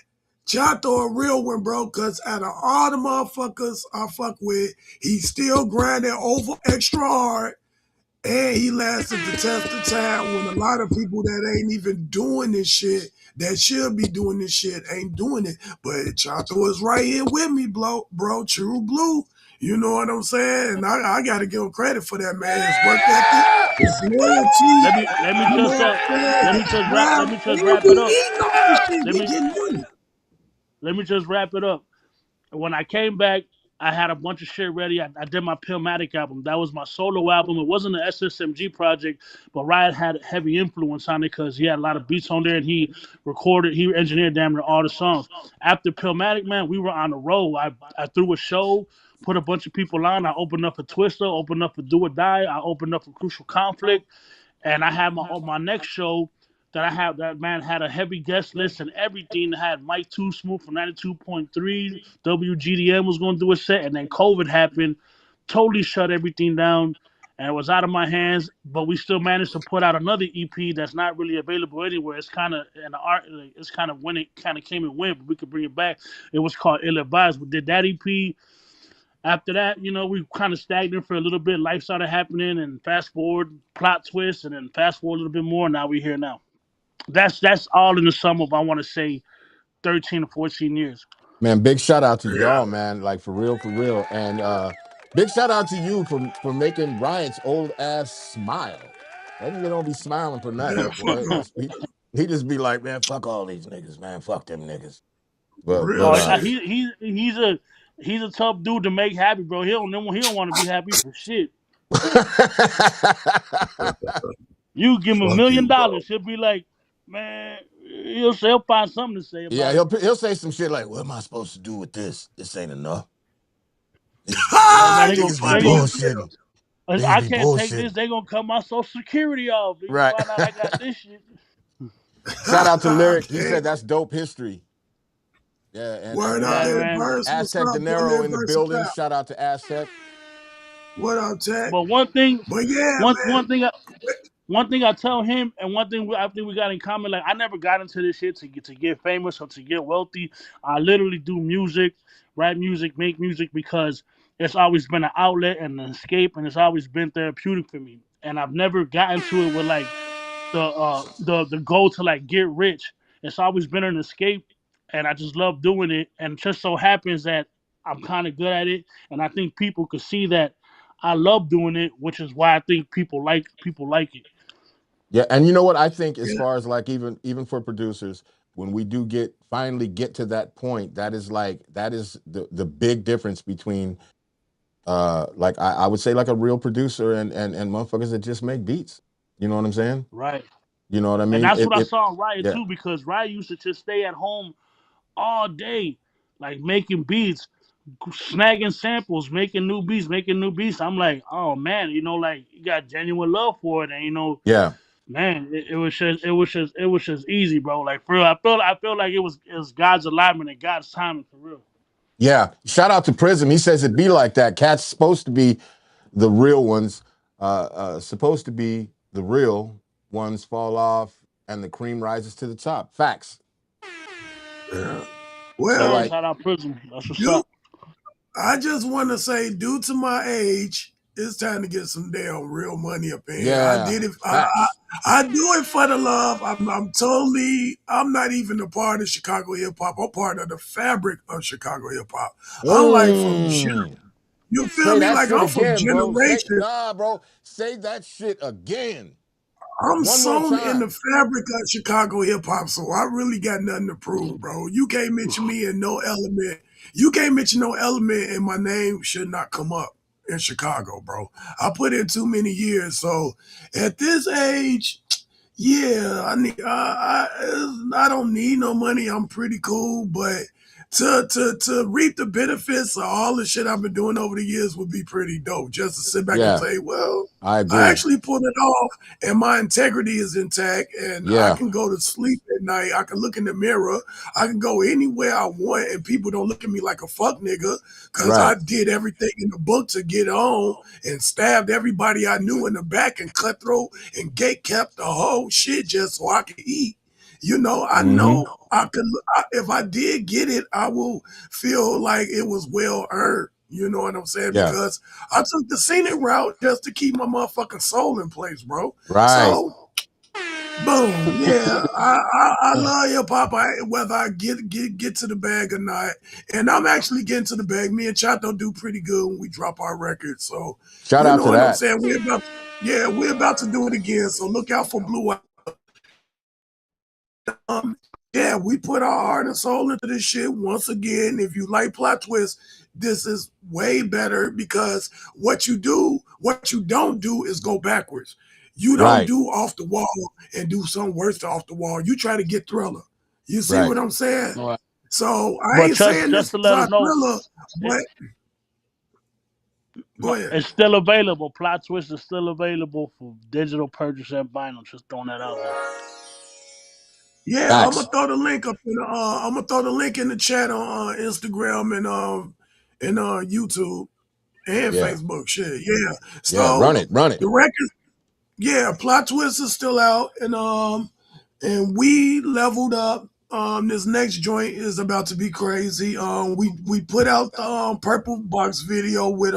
Chato a real one, bro, because out of all the motherfuckers I fuck with, he still grinding over extra hard. And he lasted the test of time when a lot of people that ain't even doing this shit, that should be doing this shit, ain't doing it. But Chato is right here with me, bro. True blue. You know what I'm saying? And I got to give him credit for that, man. His work ethic, his loyalty. let me You know just what I'm saying? His let drive. me And just he don't wrap it be up. eating all this shit. Let He me getting money. let me just wrap it up. When I came back, I had a bunch of shit ready. I did my Pillmatic album. That was my solo album. It wasn't an SSMG project, but Riot had a heavy influence on it because he had a lot of beats on there and he engineered damn near all the songs. After Pillmatic, man, we were on the road. I threw a show, put a bunch of people on. I opened up for Twister, opened up for Do or Die. I opened up for Crucial Conflict. And I had my next show that I have that man had a heavy guest list and everything. I had Mike Too Smooth from 92.3. WGDM was going to do a set, and then COVID happened, totally shut everything down, and it was out of my hands. But we still managed to put out another EP that's not really available anywhere. It's kind of an art. It's kind of when it kind of came and went, but we could bring it back. It was called Ill Advised. We did that EP. After that, we kind of stagnant for a little bit. Life started happening, and fast forward, plot twist, and then fast forward a little bit more. Now we're here now. That's all in the sum of I want to say 13 or 14 years. Man, big shout out to Yeah, y'all, man. Like for real, for real. And big shout out to you for making Bryant's old ass smile. That nigga don't be smiling for yeah, nothing, fuck boy. him. He just be like, man, fuck all these niggas, man. Fuck them niggas. But Real but Oh, shit. he's a tough dude to make happy, bro. He don't want to be happy for shit. You give him a Fuck million you, bro. dollars, he'll be like, man, he'll find something to say yeah, about it. he'll say some shit like, what am I supposed to do with this? This ain't enough. Yeah, man, You Niggas be funny as hell. bullshitting. Niggas I be can't take this. bullshitting. They gonna cut my social security off. They gonna Right. find out I got this shit. Shout out to Lyric. He Damn. said that's dope history. Yeah, Word up, Yeah, man. Inverse. What's Aztec up, De brother? Niro in the Inverse building. Pal. Shout out to Aztec. What up, Tech? But one thing, But yeah, one man. one thing, one thing I tell him, and one thing I think we got in common. Like I never got into this shit to get famous or to get wealthy. I literally do music, write music, make music because it's always been an outlet and an escape, and it's always been therapeutic for me. And I've never gotten to it with like the goal to like get rich. It's always been an escape, and I just love doing it. And it just so happens that I'm kind of good at it, and I think people could see that I love doing it, which is why I think people like it. Yeah, and you know what I think as Yeah, far as like even for producers, when we do finally get to that point, that is the big difference between like I would say like a real producer and motherfuckers that just make beats. You know what I'm saying? Right. You know what I And mean? that's what I saw in Riot Yeah. too, because Riot used to just stay at home all day, like making beats, snagging samples, making new beats. I'm like, oh man, like you got genuine love for it, and Yeah. man, it was just easy, bro. Like for real, I feel like it was God's alignment and God's timing for real. Yeah. Shout out to Prism. He says it be like that. Cats supposed to be the real ones, supposed to be the real ones fall off and the cream rises to the top. Facts. yeah. So Word, Well, like shout out Prism. That's what's you up. I just want to say, due to my age, it's time to get some damn real money up in here. I Yeah, did it. facts. I do it for the love. I'm not even a part of Chicago hip hop. I'm part of the fabric of Chicago hip hop. I'm like Mm. you feel Say me? that Like shit I'm from again, bro. generation. Bro. Say that shit again. I'm One more sewn in the time. fabric of Chicago hip hop, so I really got nothing to prove, bro. You can't mention me in no element. You can't mention no element, and my name should not come up in Chicago, bro. I put in too many years, so at this age, yeah, I don't need no money. I'm pretty cool, but to reap the benefits of all the shit I've been doing over the years would be pretty dope. Just to sit back and Yeah, say, well, I I agree. actually pulled it off, and my integrity is intact, and I Yeah, can go to sleep at night. I can look in the mirror. I can go anywhere I want, and people don't look at me like a fuck nigga because I right. did everything in the book to get on and stabbed everybody I knew in the back and cutthroat and gate kept the whole shit just so I could eat. I Mm-hmm. know I could. If I did get it, I will feel like it was well earned. You know what I'm saying? Yeah, Because I took the scenic route just to keep my motherfucking soul in place, bro. right. So, boom, yeah, I love hip hop. Whether I get to the bag or not, and I'm actually getting to the bag. Me and Chato do pretty good when we drop our records. So, Shout you out know to what I'm that. saying? We're about to do it again. So look out for Blue um, yeah, we put our heart and soul into this shit. Once again, if you like plot twists, this is way better because what you don't do is go backwards. You don't Right, do off the wall and do something worse than off the wall. You try to get Thriller. You see right. what I'm saying? All right. So I But ain't saying just this to is let our us know, Thriller, it, but go ahead. it's still available. Plot Twist is still available for digital purchase and vinyl. Just throwing that out there. Yeah, I'm gonna Facts. throw the link up in I'm gonna throw the link in the chat on Instagram and YouTube and Yeah, Facebook. Shit, yeah. yeah. Run So it, run it. the record, yeah, Plot Twist is still out, and we leveled up. This next joint is about to be crazy. We put out the purple box video with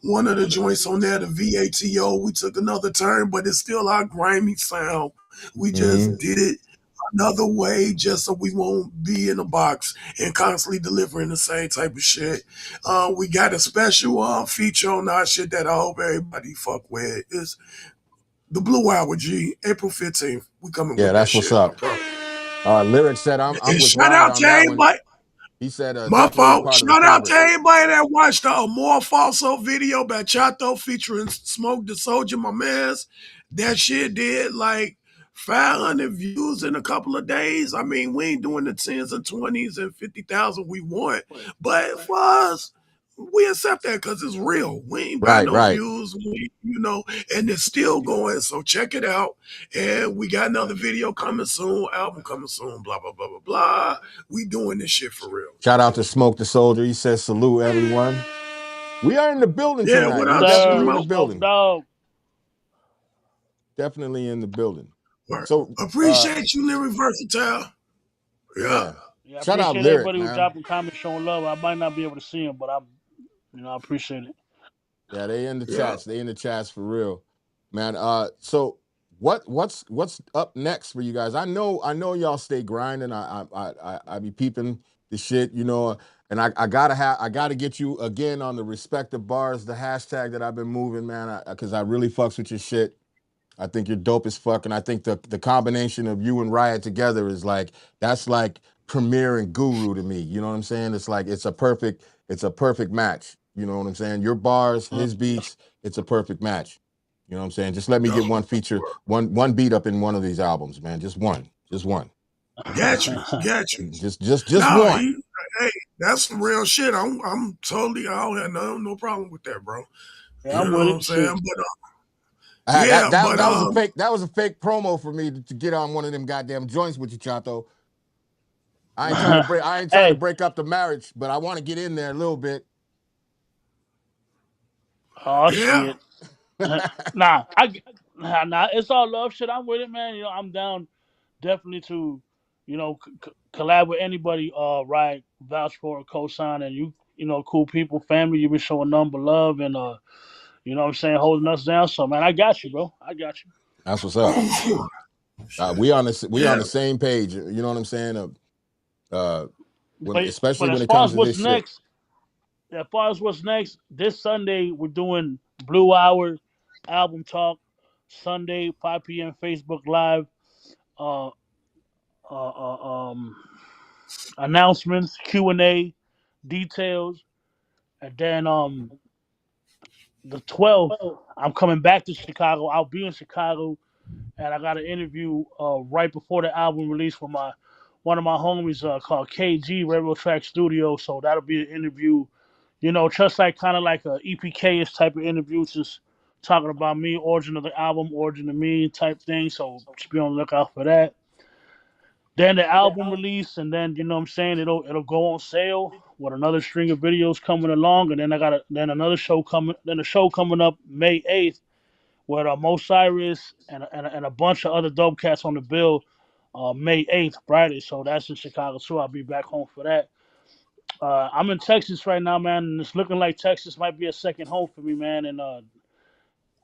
one of the joints on there, the VATO. We took another turn, but it's still our grimy sound. We Mm-hmm. just did it another way just so we won't be in a box and constantly delivering the same type of shit. We got a special feature on our shit that I hope everybody fuck with. It's the Blue Hour G, April 15th. We coming Yeah, with that that's what's shit, my up. bro. Lyric said I'm And with shout Rod out on to that one. everybody. He said My definitely a fault. part of the Shout out to fabric. everybody that watched the Amor Falso video by Chato featuring Smoke the Soldier, my mans. That shit did like 500 views in a couple of days. I mean, we ain't doing the tens and 20s and 50,000 we want. But for us, we accept that because it's real. We ain't buying Right, no right. views, and it's still going. So check it out. And we got another video coming soon, album coming soon, blah, blah, blah, blah, blah. We doing this shit for real. Shout out to Smoke the Soldier. He says salute everyone. We are in the building Yeah, tonight. what We up, definitely in Sir, the Smoke? Smoke building. Dog. Definitely in the building. Right. So Appreciate you, Lyric Versatile. Yeah. yeah. Yeah, I Shout out appreciate Lyric, everybody who man. dropping comments, showing love. I might not be able to see them, but I appreciate it. Yeah, they in the Yeah. chats. They in the chats for real. Man. So what's up next for you guys? I know y'all stay grinding. I be peeping the shit, and I gotta get you again on the respective bars, the hashtag that I've been moving, man, because I really fucks with your shit. I think you're dope as fuck, and I think the combination of you and Riot together is that's like Premier and Guru to me. You know what I'm saying? It's like it's a perfect match. You know what I'm saying? Your bars, his beats, it's a perfect match. You know what I'm saying? Just let me get one feature, one beat up in one of these albums, man. Just one, just one, Got you. Got you. just No, one. hey, that's some real shit. I'm totally, I don't have no problem with that, bro. Yeah, You I'm know with what I'm it. saying? Shit. But That, yeah, that but that was a fake promo for me to get on one of them goddamn joints with you, Chato. I ain't trying to Hey, break up the marriage, but I want to get in there a little bit. oh yeah, shit. Nah, it's all love shit. I'm with it, man. I'm down definitely to, collab with anybody. Right, vouch for, co-sign, and cool people, family. You've been showing number love and you know what I'm saying, holding us down. So man, I got you, bro. I got you. That's what's up. We on Yeah. the same page. You know what I'm saying? Especially But when as it far comes as to this what's shit. next, this Sunday we're doing Blue Hour album talk. Sunday, 5 p.m. Facebook Live. Uh, uh, uh, um, Announcements, Q&A, details, and then the 12th, I'm coming back to Chicago. I'll be in Chicago, and I got an interview right before the album release with one of my homies called KG Railroad Track Studio. So that'll be an interview, just like kind of like a EPK-ish type of interview, just talking about me, origin of the album, origin of me type thing. So just be on the lookout for that. Then the album release, and then what I'm saying, it'll go on sale with another string of videos coming along, and then I got another show coming, then a show coming up May 8th with Mo Cyrus and a bunch of other dope cats on the bill. May 8th, Friday, so that's in Chicago too. I'll be back home for that. I'm in Texas right now, man, and it's looking like Texas might be a second home for me, man. And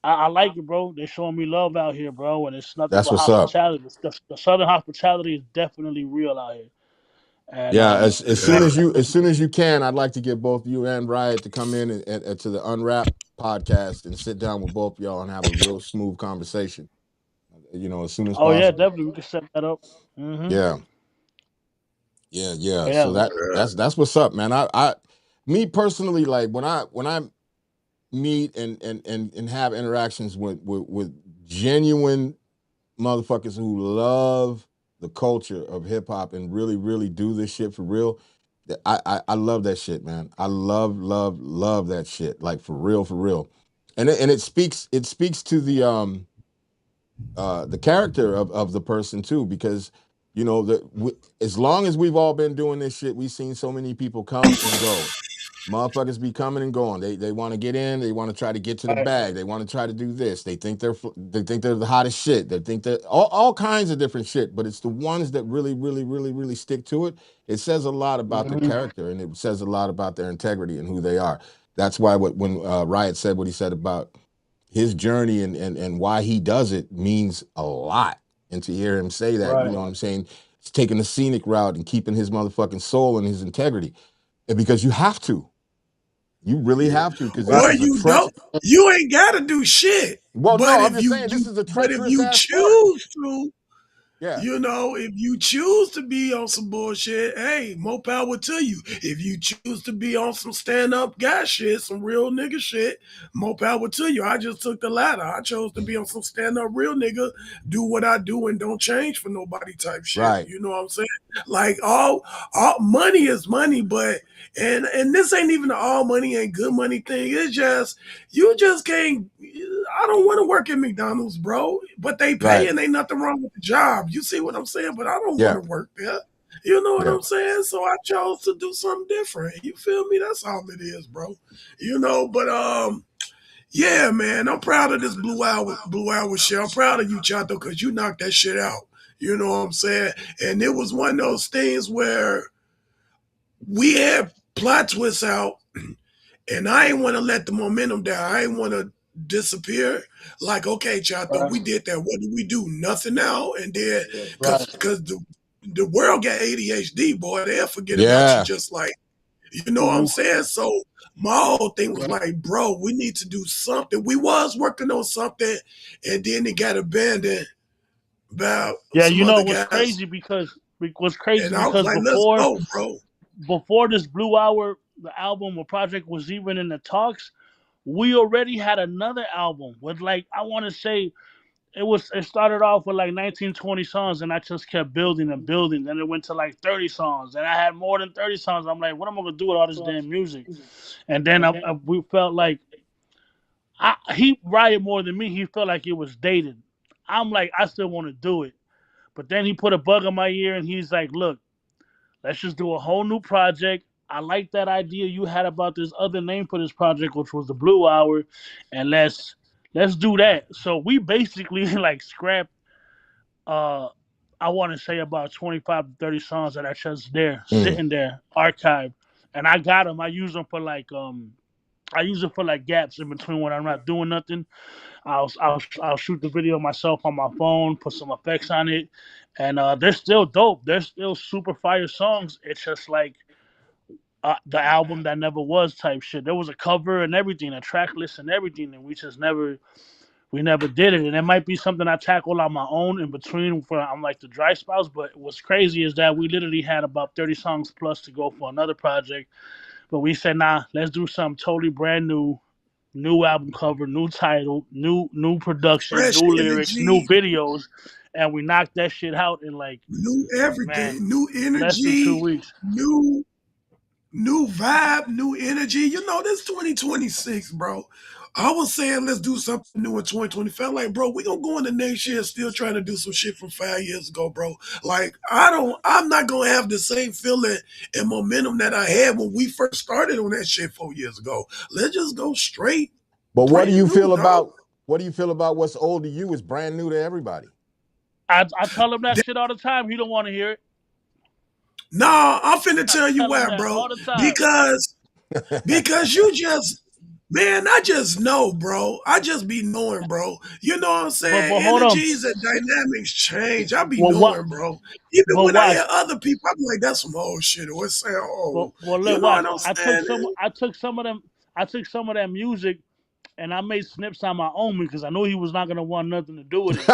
I like it, bro. They're showing me love out here, bro, and it's nothing That's but what's up. hospitality. The Southern hospitality is definitely real out here. And Yeah, as soon Yeah. as you can, I'd like to get both you and Riot to come in and to the Unwrap podcast and sit down with both y'all and have a real smooth conversation. As soon as oh yeah, possible. definitely we can set that up. Yeah, yeah. Yeah, So man. that's what's up, man. Me personally, like when I meet and have interactions with genuine motherfuckers who love the culture of hip hop and really, really do this shit for real. I love that shit, man. I love that shit. Like for real, for real. And it speaks to the character of the person too, because as long as we've all been doing this shit, we've seen so many people come and go. Motherfuckers be coming and going. They want to get in. They want to try to get to the bag. They want to try to do this. They think they're the hottest shit. They think that all kinds of different shit. But it's the ones that really, really, really, really stick to it. It says a lot about their character, and it says a lot about their integrity and who they are. That's why when Riot said what he said about his journey and why he does it means a lot. And to hear him say that, you know what I'm saying, it's taking the scenic route and keeping his motherfucking soul and his integrity. And because you have to. You really have to, because this Or is a you don't. You ain't gotta do shit. well, But no, I'm if just you, saying this is a but if treacherous you ass sport. choose to, Yeah. if you choose to be on some bullshit, hey, more power to you. If you choose to be on some stand up guy shit, some real nigga shit, more power to you. I just took the latter. I chose to be on some stand up real nigga, do what I do and don't change for nobody type shit. Right. You know what I'm saying? Like all money is money, but and this ain't even an all money and good money thing. It's just you just can't. I don't want to work at McDonald's, bro. But they pay Right. and ain't nothing wrong with the job. You see what I'm saying? But I don't want Yeah. to work there. You know what Yeah. I'm saying? So I chose to do something different. You feel me? That's all it is, bro. But yeah, man, I'm proud of this Blue Hour shit. I'm proud of you, Chato, because you knocked that shit out. You know what I'm saying? And it was one of those things where we had plot twists out, and I ain't want to let the momentum down. I ain't want to disappear. Like, okay, Chato, we did that. What do we do? Nothing now. And then, because the world got ADHD, boy, they'll forget about you Yeah. just like, you know what I'm saying? So my whole thing was like, bro, we need to do something. We was working on something, and then it got abandoned by Yeah, some other what's guys. crazy because And I was like, let's go, bro. before this Blue Hour, the album or project was even in the talks, we already had another album with like I want to say it started off with like 19, 20 songs, and I just kept building and building. Then it went to like 30 songs, and I had more than 30 songs. I'm like, what am I gonna do with all this damn music? And then we felt like he Riot more than me. He felt like it was dated. I'm like, I still want to do it, but then he put a bug in my ear, and he's like, look, let's just do a whole new project. I like that idea you had about this other name for this project, which was the Blue Hour, and let's do that. So we basically like scrapped I want to say about 25 to 30 songs that are just there, sitting there, archived. and I got them. I use them for gaps in between when I'm not doing nothing. I'll shoot the video myself on my phone, put some effects on it, and they're still dope. They're still super fire songs. It's just like the album that never was type shit. There was a cover and everything, a track list and everything, and we never did it. And it might be something I tackle on my own in between for I'm like the dry spouts. But what's crazy is that we literally had about 30 songs plus to go for another project. But we said, nah, let's do something totally brand new. New album cover, new title, new production, Fresh new lyrics, new energy, videos, and we knocked that shit out in like, new man, everything, new less than 2 energy, weeks. new vibe, new energy. You know, this 2026, bro. I was saying let's do something new in 2020. Felt like, bro, we gonna go into next year still trying to do some shit from 5 years ago, bro. Like, I'm not gonna have the same feeling and momentum that I had when we first started on that shit 4 years ago. Let's just go straight. But what do you Brand new, feel dog. about what's old to you is brand new to everybody? I tell him that shit all the time. He don't want to hear it. Nah, I'm finna I tell you tell him why, that bro. all the time. Because you just, man, I just know, bro. I just be knowing, bro. You know what I'm saying? But hold on. Energies and dynamics change. I be Well, what? knowing, bro. Even But when I hear watch. other people, I be like, that's some old shit, or it sound old. Well, You look, know watch. what I'm saying? I took some of them. I took some of that music, and I made snips on my own because I knew he was not gonna want nothing to do with it.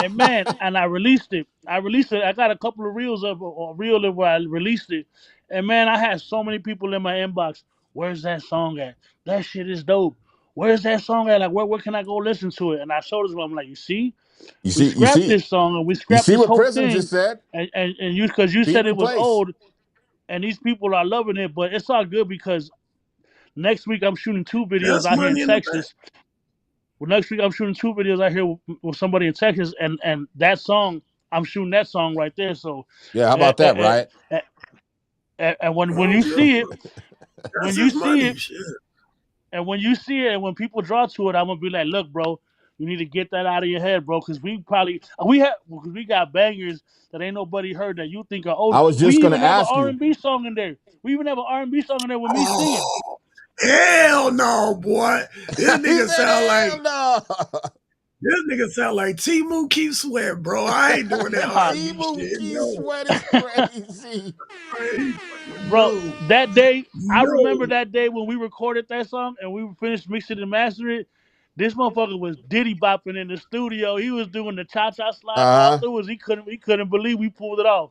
And man, and I released it. I got a couple of reels of or reel of where I released it. And man, I had so many people in my inbox. Where's that song at? That shit is dope. Where's that song at? Like, where can I go listen to it? And I showed this one. I'm like, you see, you we see, you scrapped see, this song and we you scrapped see this what whole Prism thing. just said? And you because you Being said it was replaced. old, and these people are loving it. But it's all good because next week I'm shooting 2 videos That's out here in money in the bank. Texas. Well, next week I'm shooting 2 videos out here with somebody in Texas, and that song I'm shooting that song right there. So, Yeah, how uh, about that, right? and when Oh, you yeah. see it, when That's you his see money. it, Shit. and when you see it, and when people draw to it, I'm gonna be like, look, bro, you need to get that out of your head, bro, because we got bangers that ain't nobody heard that you think are old. I was We just gonna even have an ask you. R&B song in there. We even have an R&B song in there with me singing. Oh, hell no, boy. This He nigga said, sound like hell no. Timu keep sweat, bro. I ain't doing that Nah, R&B T-Move shit. Key No. Sweat is crazy. bro, No. that day, I No. remember that day when we recorded that song and we finished mixing and mastering it. This motherfucker was diddy bopping in the studio. He was doing the cha cha slide Uh-huh. afterwards. He couldn't believe we pulled it off.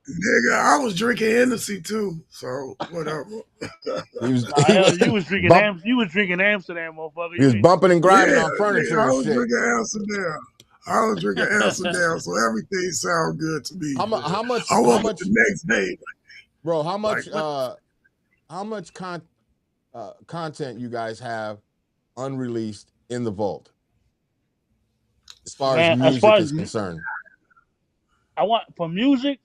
Nigga, I was drinking Hennessy too, so whatever. He was Nah, he hell, was bump You was drinking Amsterdam, motherfucker. he was bumping and Yeah, grinding on nigga, furniture I and was shit. drinking Amsterdam. I was drinking Amsterdam, so everything sounded good to me. How Man. much I woke up the next day, bro, like, what? how much content you guys have unreleased in the vault as far as Man, as far music as is concerned? I want for music,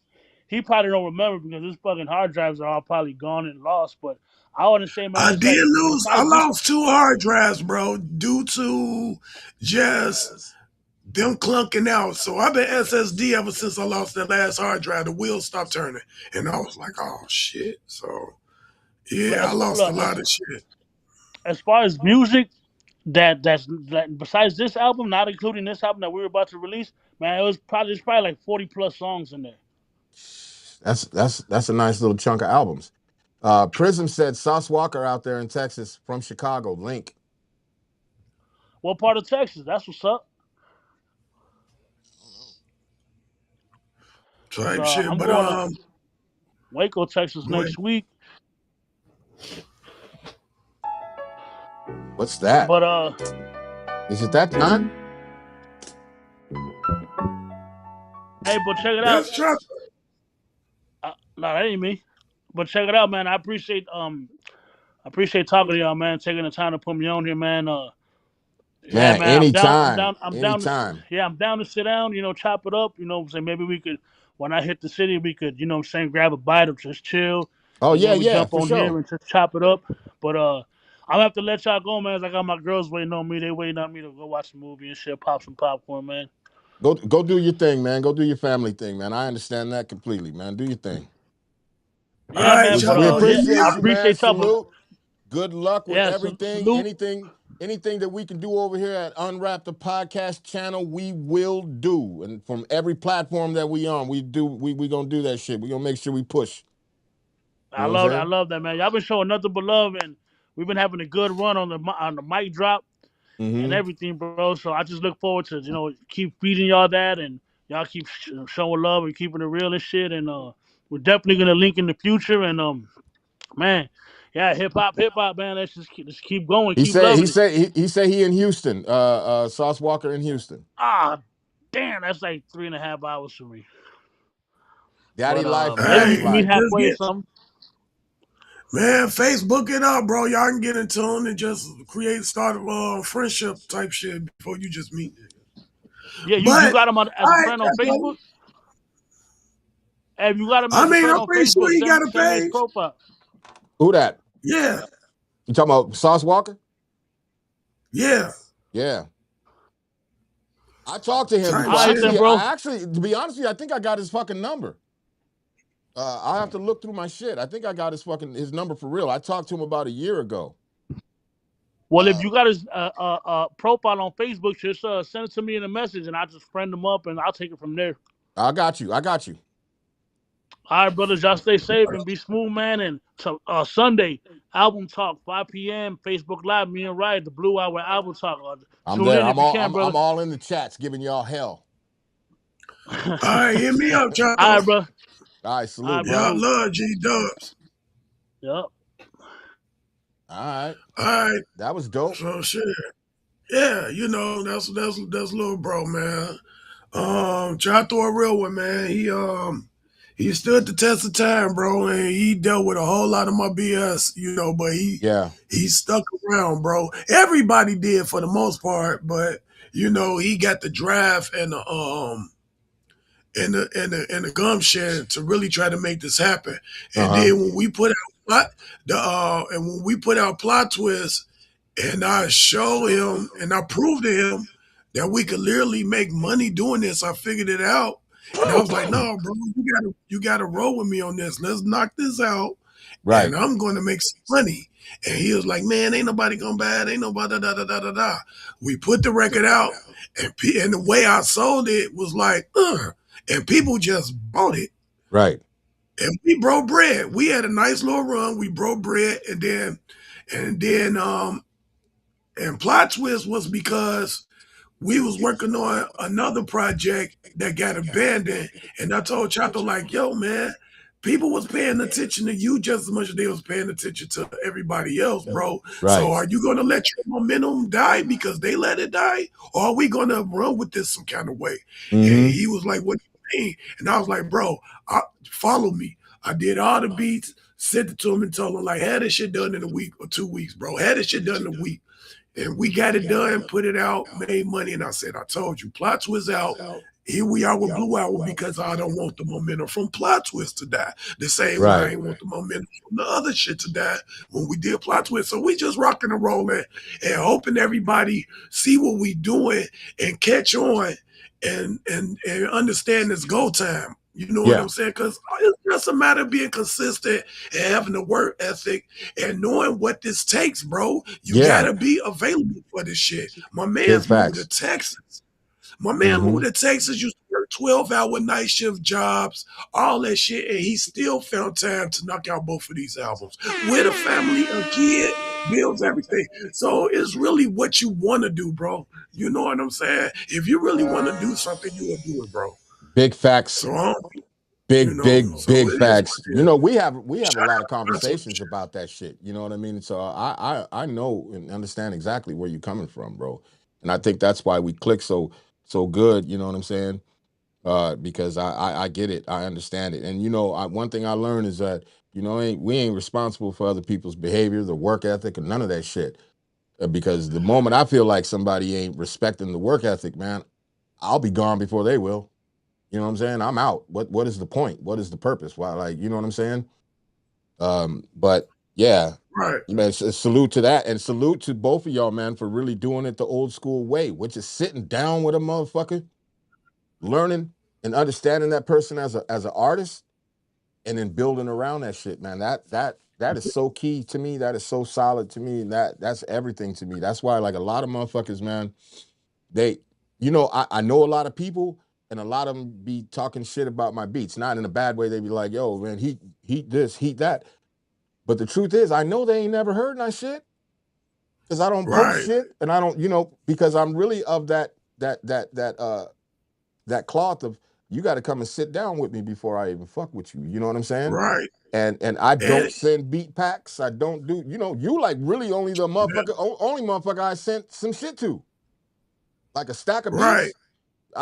he probably don't remember because his fucking hard drives are all probably gone and lost. But I want to say, man, I it's did like lose. I besides this, lost 2 hard drives, bro, due to just them clunking out. So I've been SSD ever since I lost that last hard drive. The wheels stopped turning, and I was like, "Oh shit!" So yeah, I lost a look, lot of shit. as far as music, that besides this album, not including this album that we were about to release, man, it's probably like 40 plus songs in there. That's a nice little chunk of albums. Prism said Sauce Walker out there in Texas from Chicago. Link. What part of Texas? That's what's up. Cause Type shit. I'm But going to Waco, Texas go ahead. next week. What's that? But Is it that time? hey, but check it out. That's chocolate. No, that ain't me. But check it out, man. I appreciate talking to y'all, man. Taking the time to put me on here, man. Yeah, Man, man. anytime. I'm down to. Anytime. Yeah, I'm down to sit down. You know, chop it up. You know, what I'm saying maybe we could. When I hit the city, we could. You know, what I'm saying grab a bite or just chill, Oh, and yeah, then we yeah, jump for on here sure. and just chop it up. But I'm gonna have to let y'all go, man. 'Cause I got my girls waiting on me. They waiting on me to go watch a movie and shit, pop some popcorn, man. Go do your thing, man. Go do your family thing, man. I understand that completely, man. Do your thing. All Yeah, right, man. But We y'all hit me appreciate I you, up. man. appreciate y'all. But Salute. Good luck with yeah, everything. salute. Anything that we can do over here at Unwrap the Podcast channel, we will do. And from every platform that we on, we gonna do that shit. We gonna make sure we push. You know what I'm I saying? love that, man. Y'all been showing nothing but love, and we've been having a good run on the mic drop and Mm-hmm. everything, bro. So I just look forward to keep feeding y'all that, and y'all keep showing love and keeping it real and shit. And we're definitely gonna link in the future. And man, yeah, hip hop, man. Let's keep going, He keep said loving it. he said he in Houston. Sauce Walker in Houston. Ah, damn, that's like 3.5 hours for me. Daddy But life, maybe we daddy Hey, can meet life. just halfway or get something. man, Facebook it up, bro. Y'all can get in tune and just start a friendship type shit before you just meet niggas. Yeah, you But got him as all a right, friend on Facebook. Hey, if you got him I as a mean, friend I'm on pretty sure Facebook, he got a send me his page. profile. Who that? Yeah, You talking about Sauce Walker? yeah, Yeah. I talked to him type before. All right shit. then, bro. To be honest with you, I think I got his fucking number. I'll have to look through my shit. I think I got his number for real. I talked to him about a year ago. Well, if you got his profile on Facebook, just send it to me in a message, and I'll just friend him up, and I'll take it from there. I got you. I got you. All right, brothers, y'all stay safe and be smooth, man. And so Sunday, album talk, 5 p.m. Facebook Live. Me and Riot, the Blue Hour album talk. I'm Tune there. in if you can, I'm brother. all in the chats giving y'all hell. All right, hit me up, y'all. All right, bro. All right, All salute, right, bro. Y'all salute. love G Dubs. Yep. All right. All right, That was dope. so shit. Yeah, that's little bro, man. Try to throw a real one, man. He stood the test of time, bro, and he dealt with a whole lot of my BS, but Yeah. he stuck around, bro. Everybody did for the most part, but he got the drive and the gumption to really try to make this happen. And Uh-huh. then when we put out plot twist, and I show him and I proved to him that we could literally make money doing this. I figured it out. And I was like, no, bro, you gotta roll with me on this. Let's knock this out. Right. And I'm gonna make some money. And he was like, man, ain't nobody gonna buy it, ain't nobody da da da da da. We put the record out, and the way I sold it was like, and people just bought it. Right. And we broke bread. We had a nice little run. We broke bread, and plot twist was because we was working on another project that got abandoned. And I told Chato, like, yo, man, people was paying attention to you just as much as they was paying attention to everybody else, bro. So Right. are you gonna let your momentum die because they let it die? Or are we gonna run with this some kind of way? And Mm-hmm. he was like, what do you mean? And I was like, bro, follow me. I did all the beats, sent it to him and told him, like, had this shit done in a week or 2 weeks, bro. Had this shit done in a week. And we got it done, put it out, made money. And I said, I told you, Plot Twist out. Here we are with Blue Hour because I don't want the momentum from Plot Twist to die. The same way I Right. ain't want the momentum from the other shit to die when we did Plot Twist. So we just rocking and rolling and hoping everybody see what we doing and catch on and understand it's go time. You know what Yeah. I'm saying? Because it's just a matter of being consistent and having a work ethic and knowing what this takes, bro. You Yeah. gotta be available for this shit. My Big man's moved to facts. Texas. My man Mm-hmm. moved to Texas, used to work 12-hour night shift jobs, all that shit, and he still found time to knock out both of these albums. With a family, a kid, bills, everything. So it's really what you want to do, bro. You know what I'm saying? If you really want to do something, you will do it, bro. Big facts. So Big so it is facts. what it is. We have a Shout lot of out to conversations about that shit. You know what I mean? So I know and understand exactly where you're coming from, bro. And I think that's why we click so good. You know what I'm saying? Because I get it, I understand it, and one thing I learned is that we ain't responsible for other people's behavior, their work ethic, and none of that shit. Because the moment I feel like somebody ain't respecting the work ethic, man, I'll be gone before they will. You know what I'm saying? I'm out. What is the point? What is the purpose? Why, like, you know what I'm saying? But yeah, Right. man, salute to that, and salute to both of y'all, man, for really doing it the old school way, which is sitting down with a motherfucker, learning and understanding that person as an artist, and then building around that shit, man. That is so key to me. That is so solid to me. And that's everything to me. That's why, like, a lot of motherfuckers, man, they, I know a lot of people, and a lot of them be talking shit about my beats, not in a bad way. They be like, yo, man, heat this, heat that. But the truth is, I know they ain't never heard my shit, because I don't post Right. shit, and I don't, because I'm really of that cloth of, you got to come and sit down with me before I even fuck with you. You know what I'm saying? Right. And I don't And send beat packs. I don't do, you like really only the motherfucker, only motherfucker I sent some shit to, like a stack of right. beats,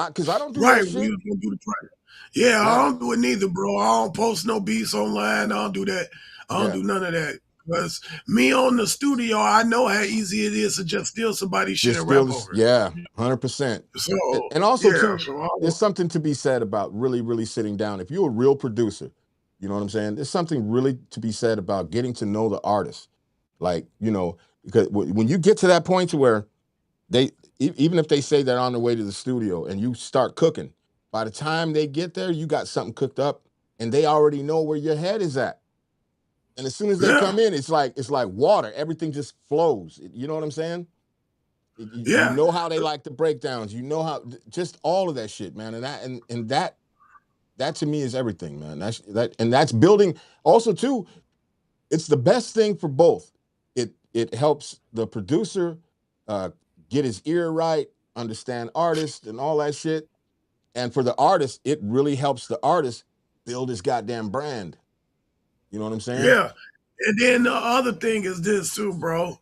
because I don't do that Right. We shit. was gonna do the project. Yeah, I Yeah, don't do it neither, bro. I don't post no beats online. I don't do that. I don't yeah. do none of that. Because me on the studio, I know how easy it is to just steal somebody's shit Just and still rap this, over it. yeah, 100%. So And also yeah, too, so I there's don't, something to be said about really, really sitting down. If you're a real producer, you know what I'm saying? There's something really to be said about getting to know the artist. Like, because when you get to that point to where they, even if they say they're on their way to the studio and you start cooking, by the time they get there, you got something cooked up and they already know where your head is at. And as soon as they yeah, come in, it's like water. Everything just flows. You know what I'm saying? You yeah, know how they like the breakdowns. You know how, just all of that shit, man. And that to me is everything, man. That's building. Also, too, it's the best thing for both. It helps the producer uh, get his ear right, understand artists and all that shit. And for the artist, it really helps the artist build his goddamn brand. You know what I'm saying? yeah. And then the other thing is this too, bro.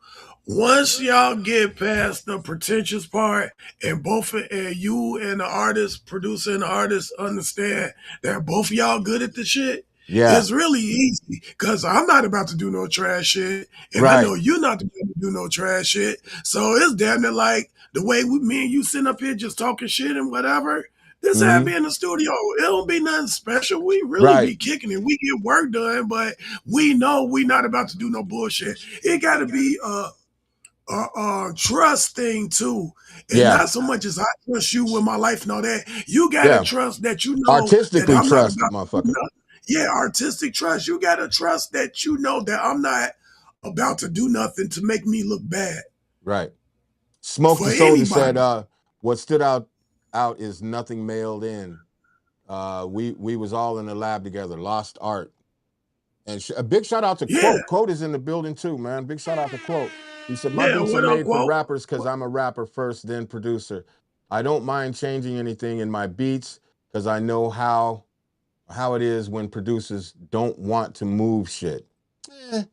Once y'all get past the pretentious part, and and you and the artist, producer and the artist understand that both of y'all good at the shit, Yeah. it's really easy. Cause I'm not about to do no trash shit, and I Right. know you're not about to do no trash shit. So it's damn near like the way me and you sitting up here just talking shit and whatever. This had Mm-hmm. be in the studio. It don't be nothing special. We really Right. be kicking it. We get work done, but we know we not about to do no bullshit. It got to be a trust thing too, and Yeah. not so much as I trust you with my life and all that. You got to Yeah. trust that you know that Artistically I'm not trust, about to do motherfucker. nothing. Yeah, artistic trust. You got to trust that you know that I'm not about to do nothing to make me look bad Right. Smoke for the Soldier said, anybody. what stood out is nothing mailed in. We was all in the lab together, lost art. And a big shout out to Yeah, Quote. Quote is in the building too, man. Big shout out to Quote. He said, my yeah. beats are What up, made for quote? rappers because I'm a rapper first, then producer. I don't mind changing anything in my beats because I know how it is when producers don't want to move shit. Eh,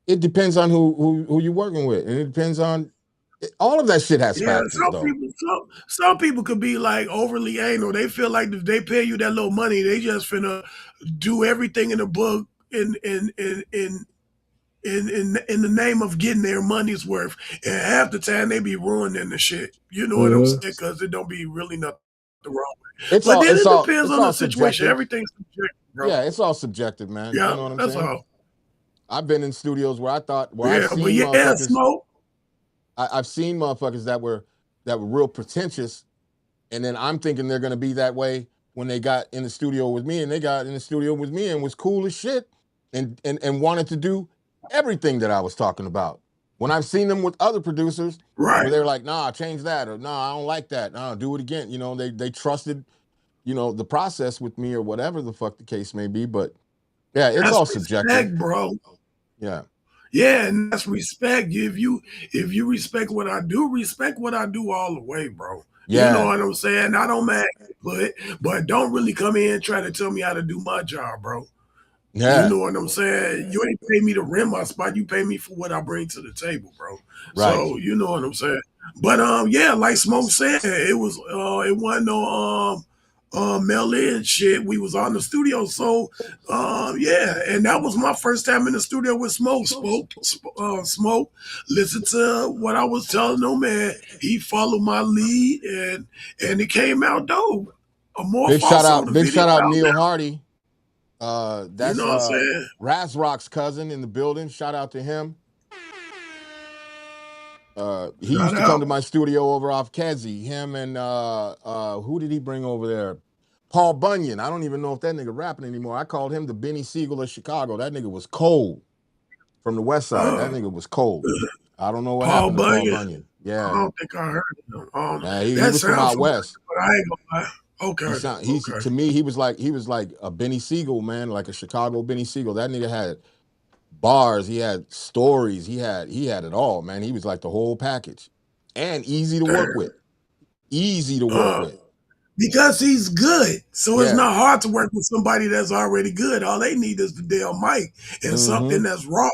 it depends on who you're working with. And it depends on, all of that shit has Yeah, factors though. some people could be like overly anal. They feel like if they pay you that little money, they just finna do everything in the book in the name of getting their money's worth. And half the time they be ruining the shit. You know what I'm Mm-hmm. saying? Because it don't be really nothing wrong. It's But all then it's it all depends it's on the all situation. subjective. Everything's subjective, bro. Yeah, it's all subjective, man. You Yeah, know what I'm that's saying? all. I've been in studios where I've Yeah, but seen yeah, motherfuckers. smoke. I've seen motherfuckers that were real pretentious, and then I'm thinking they're gonna be that way when they got in the studio with me, and they got in the studio with me and was cool as shit, and wanted to do everything that I was talking about. When I've seen them with other producers, Right. where they're like, "Nah, change that," or "Nah, I don't like that. Nah, do it again." They trusted, the process with me or whatever the fuck the case may be. But yeah, it's That's all subjective. respect, bro. Yeah, Yeah, and that's respect. If you respect what I do all the way, bro. You know yeah, what I'm saying? I don't mind but don't really come in and try to tell me how to do my job, bro. You yeah. know what I'm saying? You ain't pay me to rent my spot. You pay me for what I bring to the table, bro. Right. So you know what I'm saying. But yeah, like Smoke said, it wasn't no mail in shit. We was on the studio, so yeah, and that was my first time in the studio with Smoke. Listen to what I was telling him, man. He followed my lead, and it came out dope. More also the Big video shout out out Neil now. Hardy. You That's know what I'm saying? Razrock's cousin in the building. Shout out to him. He Shout used to come out. to my studio over off Kedzie. Him and who did he bring over there? Paul Bunyan. I don't even know if that nigga rapping anymore. I called him the Benny Siegel of Chicago. That nigga was cold from the West Side. That nigga was cold. I don't know what Paul happened to Paul Bunyan. Bunyan. I Yeah. don't think I heard of him. Nah, he That was from sounds out familiar, west. but I ain't gonna lie. Okay. He's Okay. to me, he was like a Benny Siegel, man, like a Chicago Benny Siegel. That nigga had bars, he had stories, he had it all, man. He was like the whole package. And easy to work with. Easy to work with. Because he's good. So it's Yeah. not hard to work with somebody that's already good. All they need is the damn mic and something that's raw.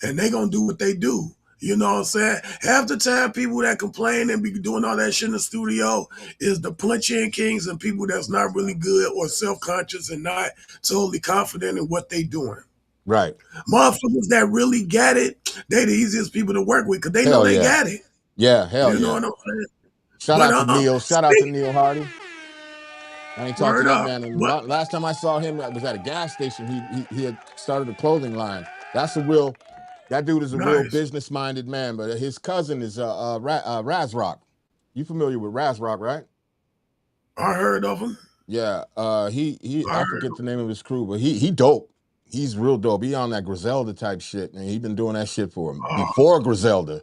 And they gonna do what they do. You know what I'm saying? Half the time, people that complain and be doing all that shit in the studio is the punch-in kings and people that's not really good or self-conscious and not totally confident in what they doing. Right. Motherfuckers that really got it, they the easiest people to work with because they know Hell they yeah. got it. Yeah, hell You know yeah. what I'm saying? Shout out to Neil. Shout out to Neil Hardy. I ain't talked to Word that up. man. And last time I saw him, I was at a gas station. He had started a clothing line. That dude is a real Nice. business-minded man. But his cousin is Raz Rock. You familiar with Raz Rock, right? I heard of him. Yeah. I forget the name of his crew, but he dope. He's real dope. He on that Griselda type shit, and he been doing that shit for him before Griselda.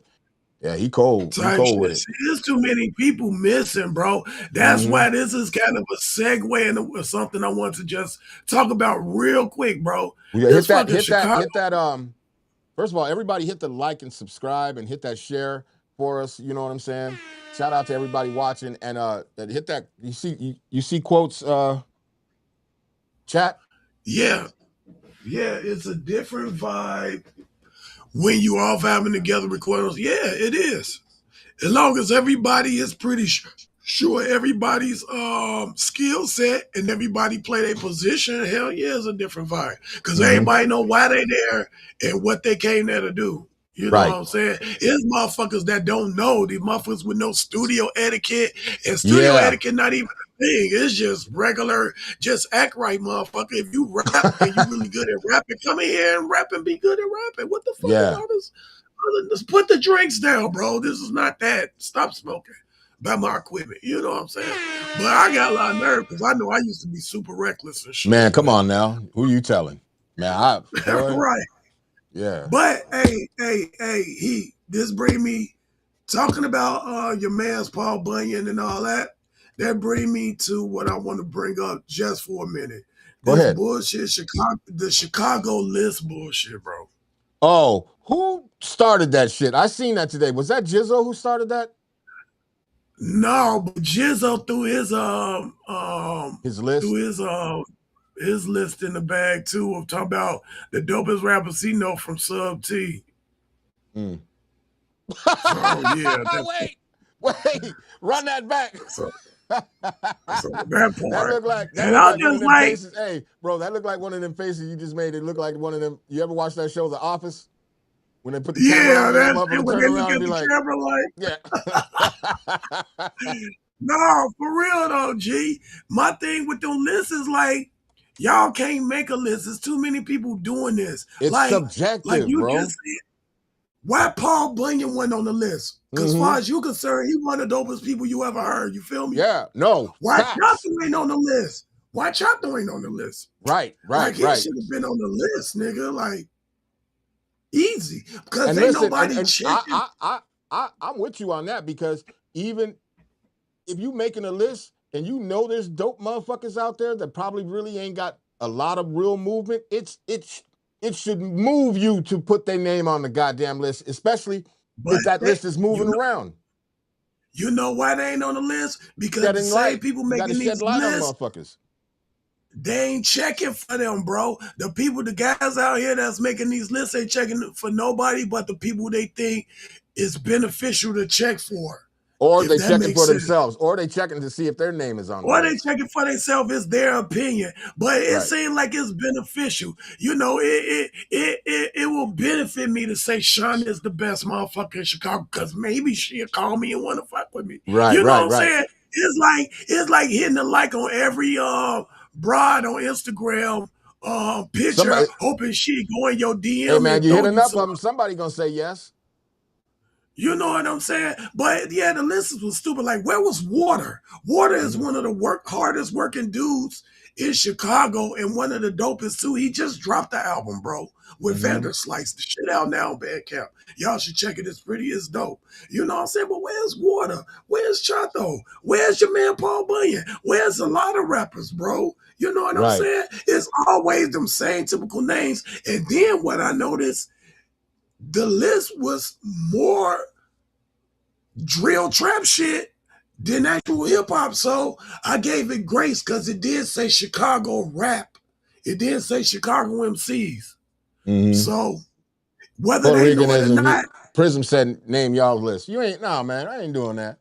Yeah, he cold. He cold with it. There's too many people missing, bro. That's why this is kind of a segue into something I want to just talk about real quick, bro. Yeah, hit that. First of all, everybody hit the like and subscribe and hit that share for us. You know what I'm saying? Shout out to everybody watching and hit that. You see quotes, chat? Yeah. Yeah, it's a different vibe when you all vibing together recording. Yeah, it is. As long as everybody is pretty sure everybody's skill set and everybody play their position, hell yeah, it's a different vibe. Because everybody know why they there and what they came there to do. You know what I'm saying? It's motherfuckers that don't know. These motherfuckers with no studio etiquette. And studio etiquette not even a thing. It's just regular, just act right, motherfucker. If you rap and you really good at rapping, come in here and rap and be good at rapping. What the fuck is all this? Let's put the drinks down, bro. This is not that. Stop smoking. Buy my equipment. You know what I'm saying? But I got a lot of nerve because I know I used to be super reckless and shit. Man, come on now. Who you telling? Man, right. Yeah. But hey, this bring me talking about your man's Paul Bunyan and all that. That bring me to what I want to bring up just for a minute. Go ahead. Bullshit, the Chicago list bullshit, bro. Oh, who started that shit? I seen that today. Was that Jizzo who started that? No, but Jizzo threw his list, his list in the bag too of talking about the dopest rappers he know from Sub T. So yeah, wait, run that back. So that part. That looked like and I just like, faces. Hey, bro, that looked like one of them faces you just made. It looked like one of them. You ever watch that show, The Office? When they put the camera on, when they look at the camera like, no, for real though, G. My thing with them lists is like, y'all can't make a list. There's too many people doing this. It's subjective, like you bro. Just said, why Paul Bunyan went on the list? Because as far as you concerned, he one of the dopest people you ever heard. You feel me? Yeah, no. Why Chopper ain't on the list? Why Chopper ain't on the list? Right. Like, he should have been on the list, nigga. Like, easy. Because ain't nobody checking. I'm with you on that because even if you making a list and you know there's dope motherfuckers out there that probably really ain't got a lot of real movement, it should move you to put their name on the goddamn list, especially if that list is moving around. You know why they ain't on the list? Because the same people making these lists, they ain't checking for them, bro. The guys out here that's making these lists ain't checking for nobody but the people they think is beneficial to check for. Or they checking for themselves, or they checking to see if their name is on. Or they checking for themselves. It's their opinion, but it seems like it's beneficial. You know, it will benefit me to say Sean is the best motherfucker in Chicago because maybe she'll call me and want to fuck with me. Right, you know what I'm saying? It's like hitting the like on every broad on Instagram picture, hoping she go in your DM. Hey man, you hit enough of them, somebody gonna say yes. You know what I'm saying? But yeah, the list was stupid. Like, where was Water? Water is one of the hardest working dudes in Chicago and one of the dopest too. He just dropped the album, bro, with Vanderslice. The shit out now on Bandcamp. Y'all should check it. It's pretty, it's dope. You know what I'm saying? But where's Water? Where's Chato? Where's your man Paul Bunyan? Where's a lot of rappers, bro? You know what I'm saying? It's always them same typical names. And then what I noticed, the list was more drill trap shit than actual hip hop. So I gave it grace because it did say Chicago rap. It did say Chicago MCs. So whether Puerto they know it or Ricanism, not, Prism said, name y'all's list. You ain't, nah, man, I ain't doing that.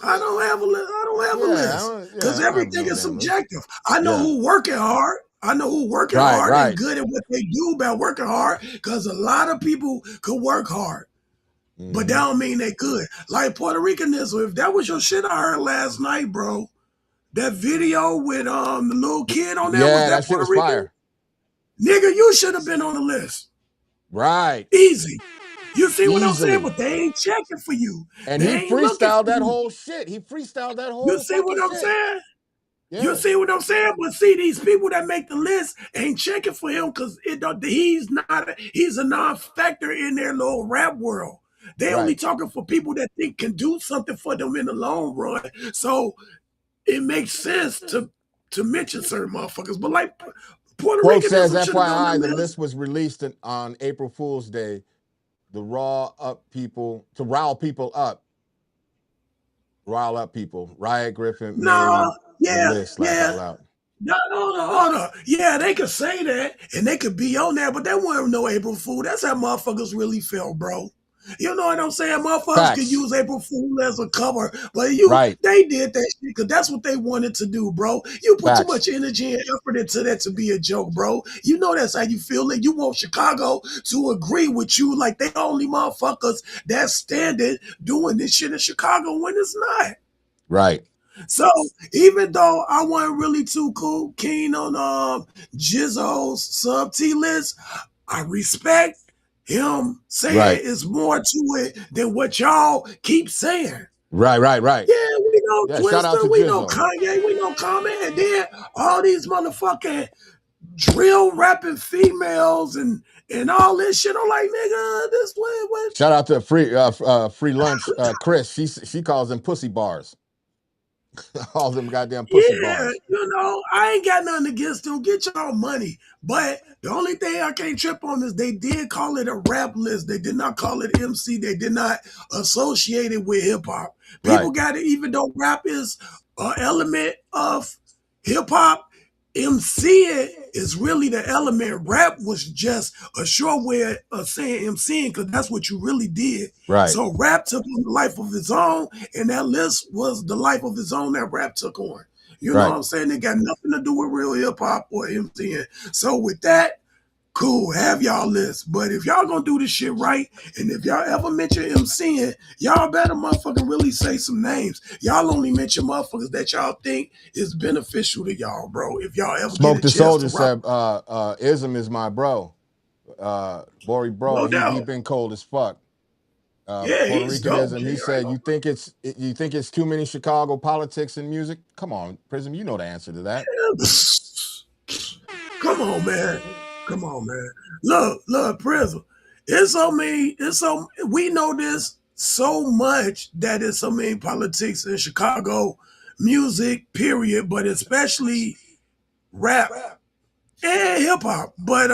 I don't have a list. I don't have a list because everything is subjective. I know who working hard. I know who working hard and good at what they do about working hard because a lot of people could work hard. But that don't mean they could. Like Puerto Ricanism, if that was your shit I heard last night, bro, that video with the little kid on there, was that Puerto Rican? Fire. Nigga, you should have been on the list. Right. Easy. You see what I'm saying? But they ain't checking for you. And he freestyled that whole shit. He freestyled that whole You see what I'm saying? Yeah. You see what I'm saying? But see, these people that make the list ain't checking for him because he's a non-factor in their little rap world. They only talking for people that think can do something for them in the long run. So it makes sense to mention certain motherfuckers. But like Puerto Rican says, FYI, the list was released on April Fool's Day. The rile people up. Rile up people. Riot Griffin. No, list, laugh out loud. No, hold on. Yeah, they could say that and they could be on there, but that wasn't no April Fool. That's how motherfuckers really felt, bro. You know what I'm saying? Motherfuckers could use April Fool as a cover, but they did that shit because that's what they wanted to do, bro. You put too much energy and effort into that to be a joke, bro. You know that's how you feel it. You want Chicago to agree with you like they only motherfuckers that standing doing this shit in Chicago when it's not. Right. So even though I wasn't really too keen on Jizzo's sub T list, I respect him saying it's more to it than what y'all keep saying. Right. Yeah, we know Twister, we know Jizzo. Kanye, we know Common, and then all these motherfucking drill rapping females and all this shit. I'm like, nigga, this what? Shout out to free lunch, Chris. She calls them pussy bars. All them goddamn pussy bars. You know, I ain't got nothing against them. Get y'all money. But the only thing I can't trip on is they did call it a rap list. They did not call it MC. They did not associate it with hip hop. People got it, even though rap is an element of hip hop, MCing is really the element. Rap was just a short way of saying MCing because that's what you really did. Right. So rap took on a life of its own, and that list was the life of its own that rap took on. You know what I'm saying? It got nothing to do with real hip hop or MCing. So with that, cool, have y'all list. But if y'all gonna do this shit right, and if y'all ever mention MCing, y'all better motherfucking really say some names. Y'all only mention motherfuckers that y'all think is beneficial to y'all, bro. If y'all ever Smoke the Soldier said, Ism is my bro. Bori bro, he been cold as fuck. Puerto Ricanism, he said, you think it's too many Chicago politics in music? Come on, Prism, you know the answer to that. Come on, man. Look, Prism. We know this so much that it's so many politics in Chicago music, period, but especially rap and hip hop. But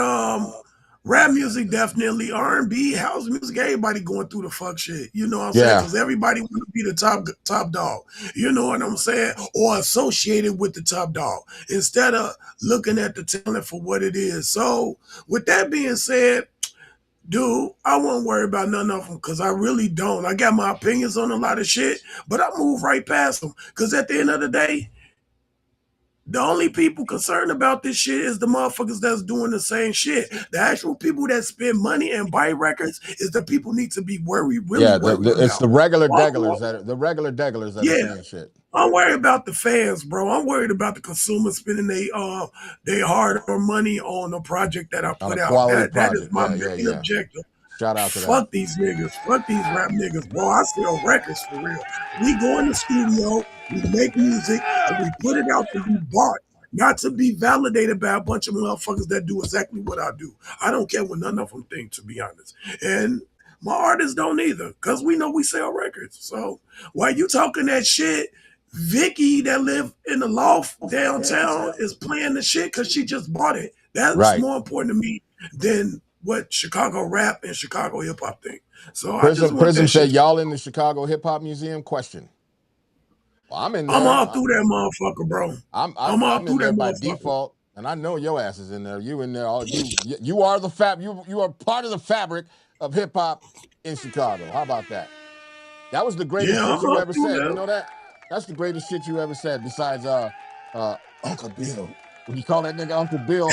rap music definitely, R&B, house music, everybody going through the fuck shit. You know what I'm saying? Because everybody want to be the top dog. You know what I'm saying? Or associated with the top dog instead of looking at the talent for what it is. So with that being said, dude, I won't worry about none of them because I really don't. I got my opinions on a lot of shit, but I move right past them because at the end of the day, the only people concerned about this shit is the motherfuckers that's doing the same shit. The actual people that spend money and buy records is the people need to be worried. It's the regular degglers that are saying shit. I'm worried about the fans, bro. I'm worried about the consumers spending their hard-earned money on a project that I put out. That is my main objective. Shout out to that. Fuck these niggas. Fuck these rap niggas, bro. I sell records for real. We go in the studio, we make music, and we put it out to be bought, not to be validated by a bunch of motherfuckers that do exactly what I do. I don't care what none of them think, to be honest. And my artists don't either, because we know we sell records. So while you talking that shit, Vicky that live in the loft downtown is playing the shit because she just bought it. That's Right. more important to me than what Chicago rap and Chicago hip hop think. So I just want Prism that said shit. y'all in the Chicago Hip Hop Museum? Question. Well, I'm in there. I'm all through that motherfucker, bro. I'm all I'm through in there that by motherfucker. default, and I know your ass is in there. You in there? You are the you are part of the fabric of hip hop in Chicago. How about that? That was the greatest Yeah, shit I'm you all ever through said. You that. know that? That's the greatest shit you ever said. Besides Uncle Bill. When you call that nigga Uncle Bill,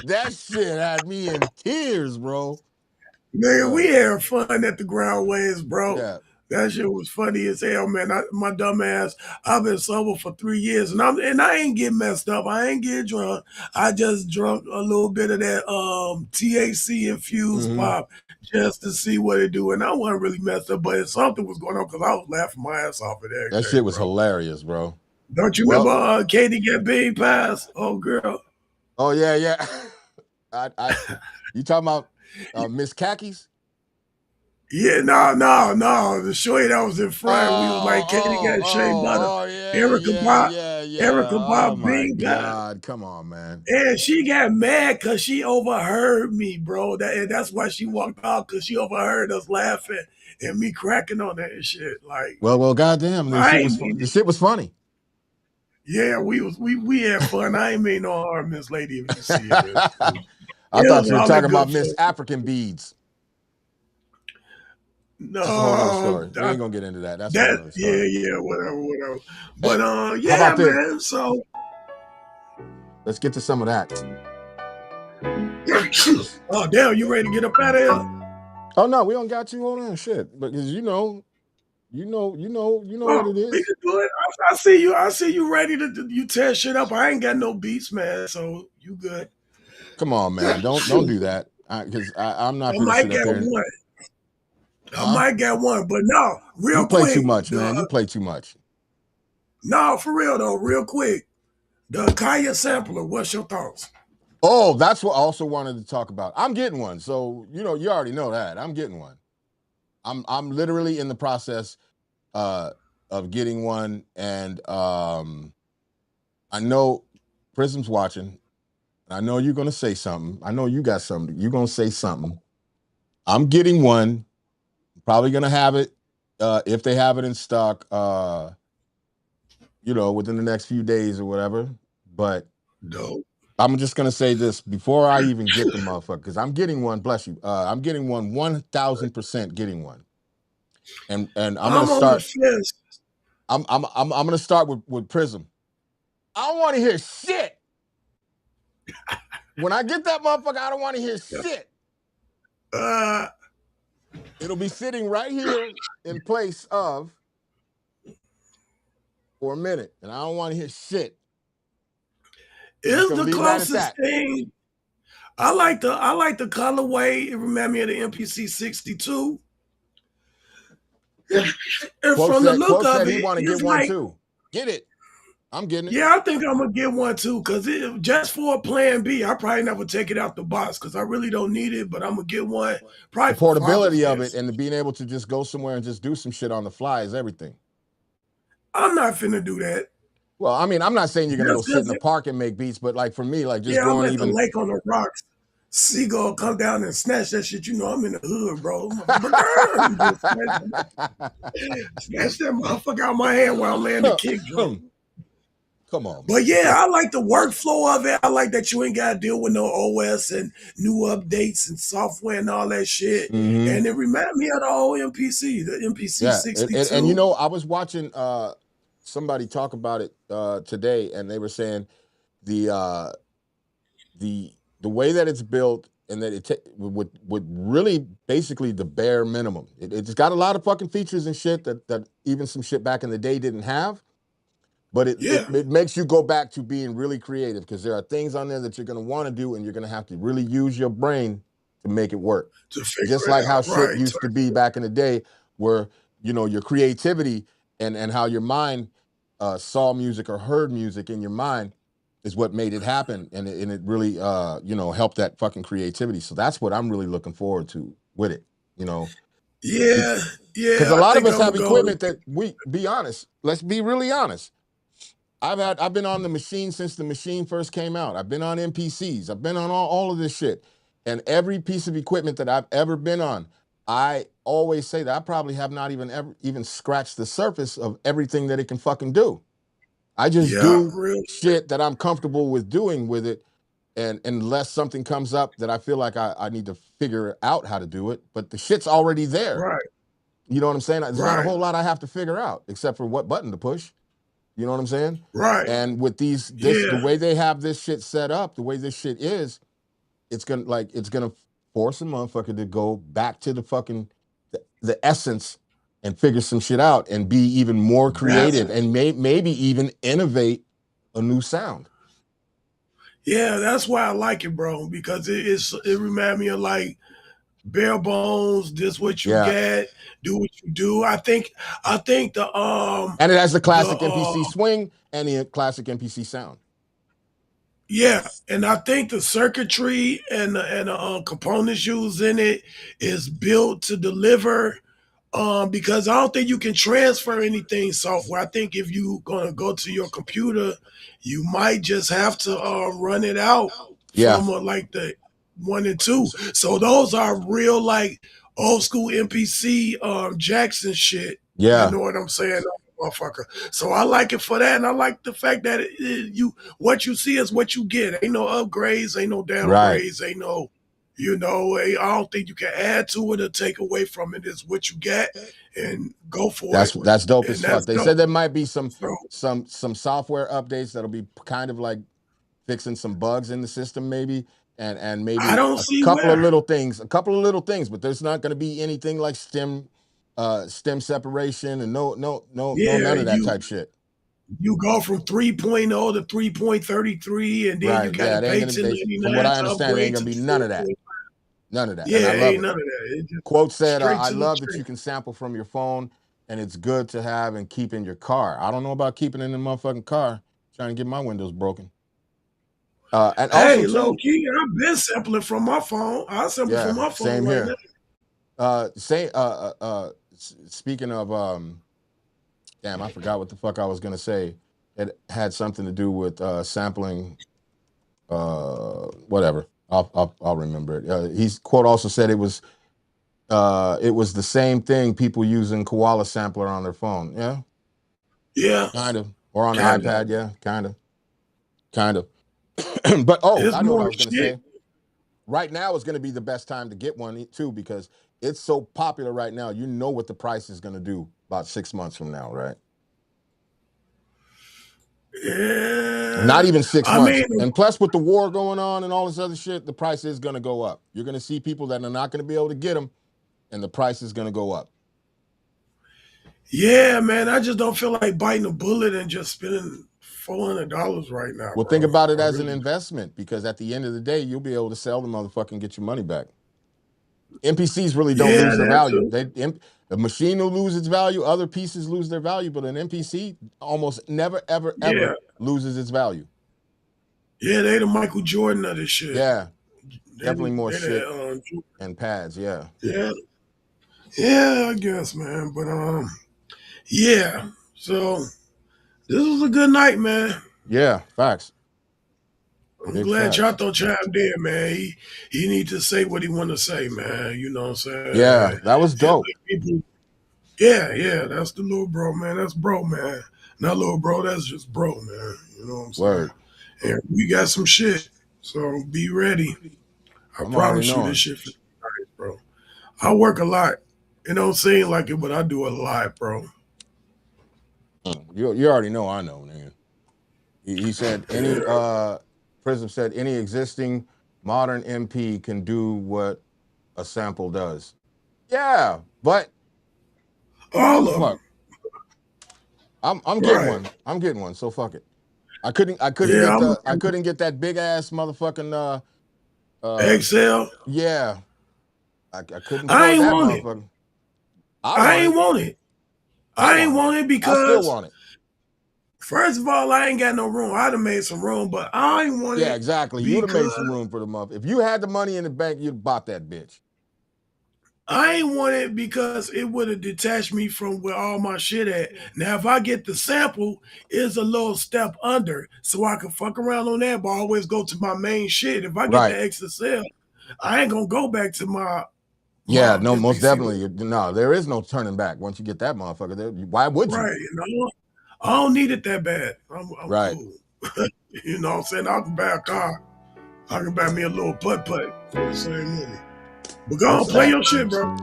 that shit had me in tears, bro. Nigga, we had fun at the ground waves, bro. Yeah. That shit was funny as hell, man. My dumb ass, I've been sober for 3 years, and I ain't get messed up. I ain't get drunk. I just drunk a little bit of that THC infused pop just to see what it do, and I wasn't really messed up, but something was going on because I was laughing my ass off at everything. That shit was bro. hilarious, bro. Don't you remember Katie get big pass? Oh girl. Oh yeah, yeah. You talking about Miss Khakis? Yeah, no. The shorty that was in front, we was like, Katie got Shea Butter. Erica Oh Bob my Bing Pie. God, come on, man. And she got mad because she overheard me, bro. That's why she walked out, because she overheard us laughing and me cracking on that shit. Like, Well, goddamn, the shit was funny. Yeah, we had fun. I ain't mean no harm, Miss Lady, if you see it. I thought you were talking about Miss African Beads. No, that's a whole nother story. We ain't gonna get into that. That's a whole nother story. Yeah, whatever. But yeah, how about man. This? So let's get to some of that. Oh damn, you ready to get up out of here? Oh no, we don't got you on shit. Because you know what it is. We can do it. I see you ready to you tear shit up. I ain't got no beats, man. So you good. Come on, man. Don't do that. Because I'm not gonna sit up here. I might get one, but no, real quick. You play too much, man. You play too much. No, for real though, real quick. The Kaya sampler, what's your thoughts? Oh, that's what I also wanted to talk about. I'm getting one. So, you already know that. I'm getting one. I'm literally in the process of getting one. And I know Prism's watching. I know you're gonna say something. I know you got something. You're gonna say something. I'm getting one. Probably gonna have it if they have it in stock, within the next few days or whatever. But no. I'm just gonna say this before I even get the motherfucker, because I'm getting one. Bless you. I'm getting one 1,000% getting one. And I'm gonna start. I'm gonna start with Prism. I don't want to hear shit. When I get that motherfucker, I don't want to hear shit. It'll be sitting right here in place of for a minute, and I don't want to hear shit. It's the closest thing. I like the colorway. It reminds me of the MPC 62. And from the look of it, he want to get one too. Get it. I'm getting it. Yeah, I think I'm gonna get one too, because just for a plan B, I probably never take it out the box because I really don't need it, but I'm gonna get one. Probably the portability of it and the being able to just go somewhere and just do some shit on the fly is everything. I'm not finna do that. Well, I mean, I'm not saying you're gonna go sit in the park and make beats, but like for me, like just going I'm at the lake on the rocks. Seagull come down and snatch that shit. I'm in the hood, bro. Snatch that motherfucker out my hand while I'm laying the kick drum. Come on. But yeah, I like the workflow of it. I like that you ain't got to deal with no OS and new updates and software and all that shit. And it reminded me of the old MPC, the MPC 62. And I was watching somebody talk about it today, and they were saying the way that it's built and that it with really basically the bare minimum. It's got a lot of fucking features and shit that even some shit back in the day didn't have. But it makes you go back to being really creative, because there are things on there that you're going to want to do, and you're going to have to really use your brain to make it work. To figure Just it like how out, shit right? used to be back in the day, where your creativity and how your mind saw music or heard music in your mind is what made it happen, and it really helped that fucking creativity. So that's what I'm really looking forward to with it. Yeah, Because yeah. a I lot of think us I'm have gonna go. equipment that be honest. Let's be really honest. I've been on the machine since the machine first came out. I've been on MPCs. I've been on all of this shit. And every piece of equipment that I've ever been on, I always say that I probably have not even scratched the surface of everything that it can fucking do. I just Yeah, do real. shit that I'm comfortable with doing with it. And unless something comes up that I feel like I need to figure out how to do it, but the shit's already there. Right, You know what I'm saying? There's not a right, whole lot I have to figure out except for what button to push. You know what I'm saying? right. And with the Yeah, way they have this shit set up, the way this shit is, it's gonna force a motherfucker to go back to the fucking the essence and figure some shit out and be even more that's creative and maybe even innovate a new sound. yeah. That's why I like it, bro. Because it reminds me of like bare bones. This what you Yeah. get. Do what you do. I think And it has the the classic MPC swing and the classic MPC sound. yeah, and I think the circuitry and the components used in it is built to deliver. Because I don't think you can transfer anything software. I think if you gonna go to your computer, you might just have to run it out Yeah. from like the 1 and 2. So those are real like old school MPC Jackson shit. You Yeah. know what I'm saying, motherfucker? So I like it for that, and I like the fact that what you see is what you get. Ain't no upgrades, ain't no Right. downgrades, ain't no. I don't think you can add to it or take away from it. It's what you get, and go for it. That's dope as And fuck. that's They dope. said there might be some So some software updates that'll be kind of like fixing some bugs in the system, maybe, and I maybe don't a see couple of where. little things, but there's not going to be anything like stem separation and no Yeah, none of that type shit. you go from 3.0 to 3.33, and then you Right? got Yeah, to it ain't pay gonna. From 1099 what I to understand, it ain't upgrade gonna to be none of that. 4. None of that, and I Yeah, love ain't it. none of that. It just Quote said, straight "I to the love that street. you can sample from your phone, and it's good to have and keep in your car. I don't know about keeping it in the motherfucking car, trying to get my windows broken. And also Hey, low too, key, I've been sampling from my phone. I sample from yeah, my phone same right now. here. Speaking of damn, I forgot what the fuck I was gonna say. It had something to do with sampling. Whatever. I'll remember it. He's quote also said it was the same thing people using Koala sampler on their phone. Yeah, Yeah, kind of, or on the kind of. iPad. Yeah, kind of. But It's I know what I more was gonna shit. say. Right now is going to be the best time to get one too because it's so popular right now. You know what the price is going to do about 6 months from now, right? Not Yeah, even 6 I months. mean, And plus, with the war going on and all this other shit, the price is going to go up. You're going to see people that are not going to be able to get them, and the price is going to go up. yeah, man. I just don't feel like biting a bullet and just spending $400 right now, Well, think bro. about it I as an really, investment because at the end of the day, you'll be able to sell the motherfucker and get your money back. NPCs really don't yeah, lose their that value. too. The machine will lose its value. Other pieces lose their value, but an NPC almost never, ever, ever Yeah, loses its value. yeah, they the Michael Jordan of this shit. Yeah, They definitely the, more they shit the, and pads. Yeah, yeah, yeah, I guess, man. But yeah. So this was a good night, man. yeah, facts, I'm big glad facts. Chato chimed in, man. He need to say what he want to say, man. You know what I'm Yeah, saying? that was And dope. let people, yeah, yeah, that's the little bro, man. That's bro, man. Not little bro, that's just bro, man. You know what I'm saying? Word. And we got some shit. So be ready. I I'm already promise you this knowing. shit for nice, bro. I work a lot. It don't seem like it, but I do a lot, bro. You already know. I know, man. He said any Yeah. Prism said any existing modern MP can do what a sample does. Yeah, but All of them. fuck, I'm getting Right. one. I'm getting one. So fuck it. I couldn't Yeah, get I'm I couldn't get that big ass motherfucking Excel. yeah. I couldn't I afford ain't that want it. motherfucker. I I want ain't it. want it. I I ain't want want it. it I still because, want it. first of all, I ain't got no room. I'd have made some room, but I ain't want Yeah, it exactly. You'd have made some because room for the month. If you had the money in the bank, you'd have bought that bitch. I ain't want it because it would have detached me from where all my shit at. Now, if I get the sample, it's a little step under, so I can fuck around on that, but always go to my main shit. If I get Right. the extra sale, I ain't gonna go back to my Yeah, no, most MPC. definitely. No, there is no turning back once you get that motherfucker. Why would you? Right, I don't need it that bad. I'm Right. cool. You know what I'm saying? I can buy a car. I can buy me a little putt-putt for the same money. But go on, What's play that? your shit, bro.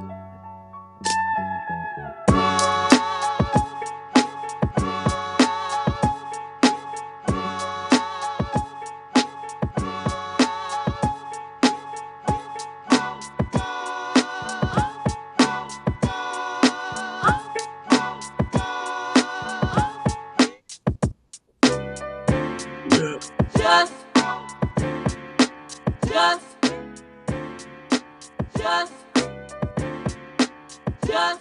Yeah.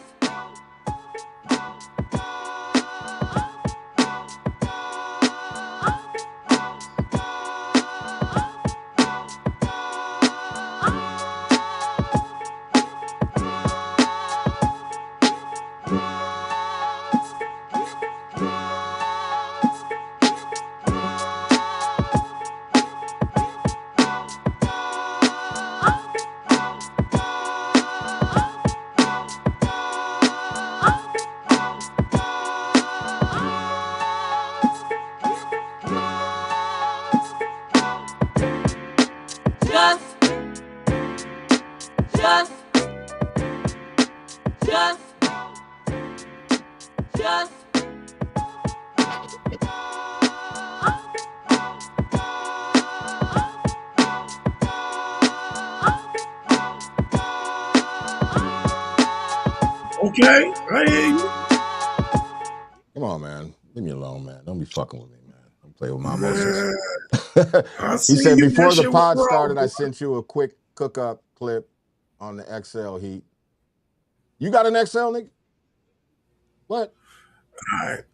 Okay, I hear you. Come on, man. Leave me alone, man. Don't be fucking with me, man. Don't play with my emotions. Man, I He see said, you. That before the shit was pod wrong, started, I boy. sent you a quick cook-up clip on the XL Heat. You got an XL, nigga? What? All right.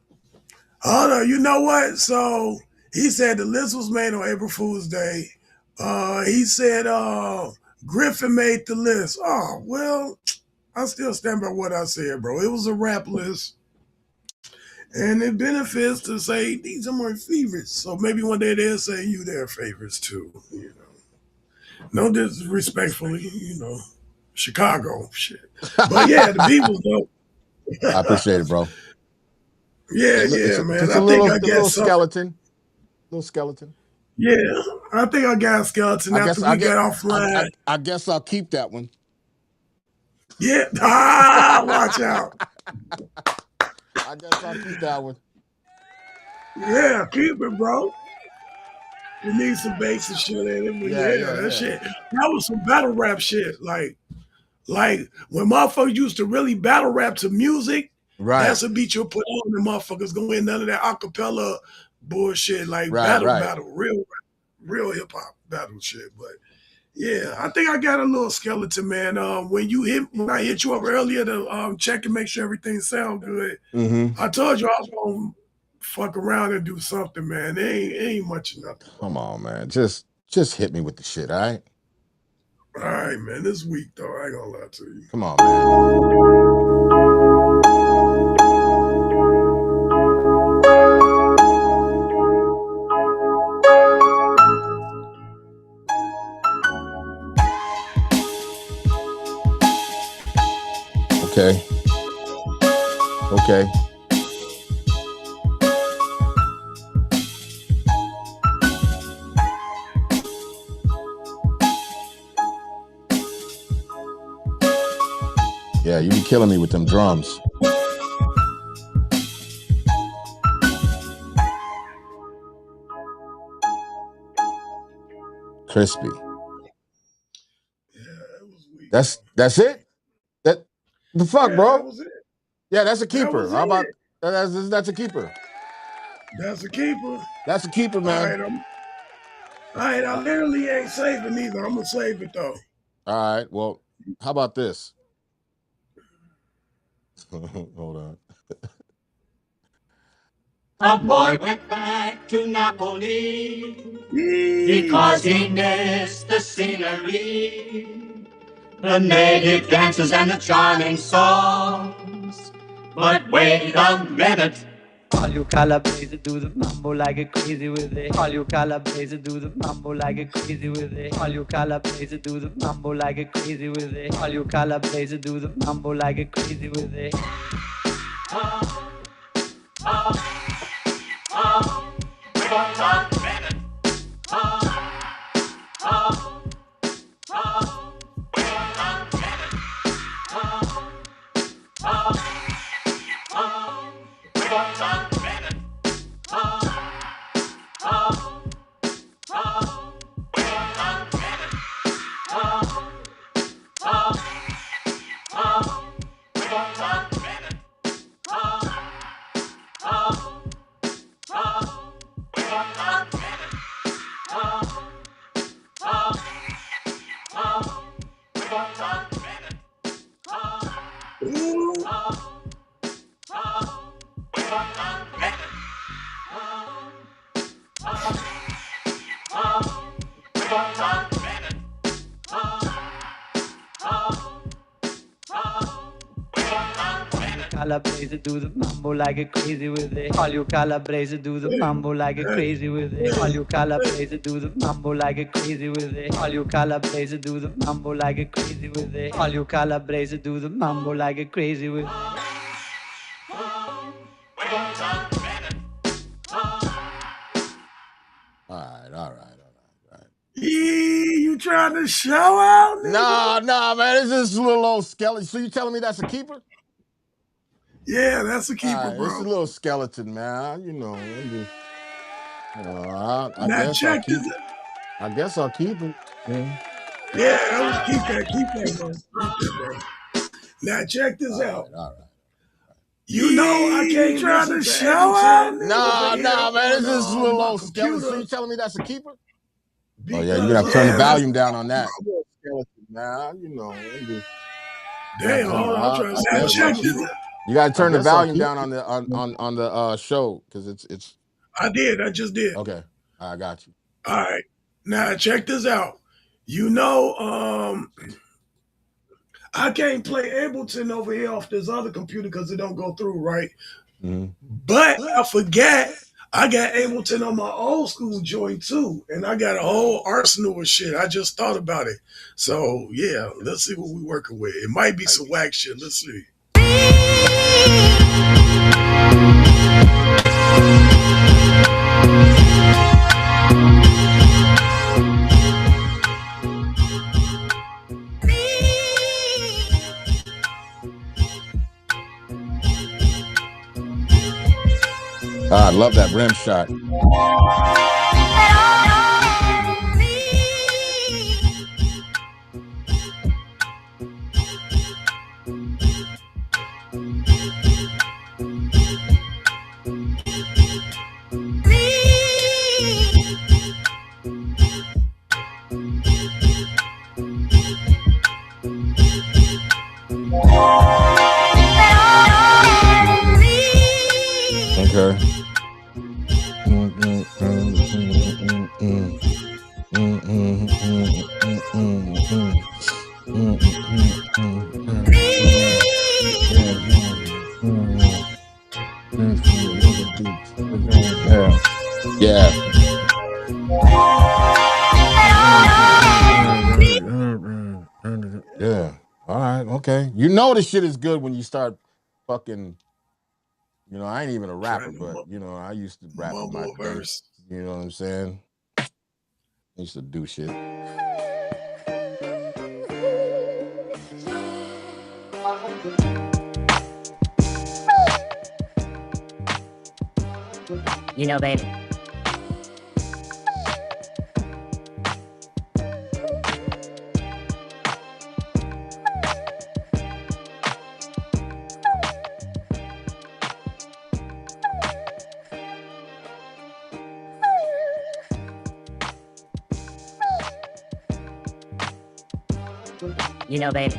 Hold on. You know what? So he said the list was made on April Fool's Day. He said Griffin made the list. Oh, well, I still stand by what I said, bro. It was a rap list. And it benefits to say these are my favorites. So maybe one day they'll say you their favorites too. You know. No disrespectfully, Chicago shit. But yeah, the Beatles though. I appreciate it, bro. Yeah, It's yeah, man. just a I think I got little something. skeleton. Little skeleton. Yeah, I think I got a skeleton I after guess we got offline. I guess I'll keep that one. Yeah, watch out. I guess I'll keep that one. Yeah, keep it, bro. We need some bass and shit in it, but Yeah, yeah, yeah, that yeah. shit. That was some battle rap shit. Like when motherfuckers used to really battle rap to music, Right, that's a beat you'll put on and motherfuckers go in, none of that acapella bullshit, like right, right. battle, real hip hop battle shit. But yeah, I think I got a little skeleton, man. When I hit you up earlier to check and make sure everything sound good, Mm-hmm. I told you I was gonna fuck around and do something, man. It ain't much of nothing, bro. Come on, man. Just hit me with the shit, all right? All right, man. This week though, I ain't gonna lie to you. Come on, man. Okay. Okay. Yeah, you be killing me with them drums. Crispy. Yeah, it was weak. That's it? That the fuck, Yeah, that bro? was it. Yeah, that's a That keeper. was How about it. that's a keeper? That's a keeper. That's a keeper, All man. right, I literally ain't saving either. I'm gonna save it though. All right. Well, How about this? Hold on. A boy went back to Napoli Yee. because he missed the scenery, the native dances and the charming songs. But wait a minute. All you Calabrese do the mambo like it crazy with it. All you Calabrese do the mambo like it crazy with it. All you Calabrese do the mambo like it crazy with it. All you Calabrese do the mambo like it crazy with it. Ooh. Calabrese do the mambo like it crazy with it. All you Calabrese do the mambo like it crazy with it. All you Calabrese do the mambo like it crazy with it. All you Calabrese do the mambo like it crazy with it. All you Calabrese do the mambo like it crazy with it. All right. Yee, you trying to show out? Nigga? Nah, man. It's just a little old skeleton. So you telling me that's a keeper? Yeah, that's a keeper, All right, it's a bro. little skeleton, man. You know, I Now guess I'll check keep this. it. I guess I'll keep it. Yeah. Yeah, I would keep that, bro. Keep that, bro. Now check this out. All right. You know I can't try to show out. Nah, man. It's just a little old skeleton. So you telling me that's a keeper? Oh yeah, you're gonna have to turn the volume down on that. Skeleton, man. You know. Damn, hold on, I'm trying to Now check this. You gotta turn the volume down on the show because it's. I just did. Okay, I got you. All right. Now check this out. You know, I can't play Ableton over here off this other computer because it don't go through, right? Mm-hmm. But I forgot I got Ableton on my old school joint too. And I got a whole arsenal of shit. I just thought about it. So yeah, let's see what we're working with. It might be some whack shit. Let's see. I love that rim shot. Okay. Yeah. Yeah. All right. Okay. You know the shit is good when you start fucking. You know, I ain't even a rapper, but you know, I used to rap in my day. You know what I'm saying? I used to do shit. You know, baby. You know, baby.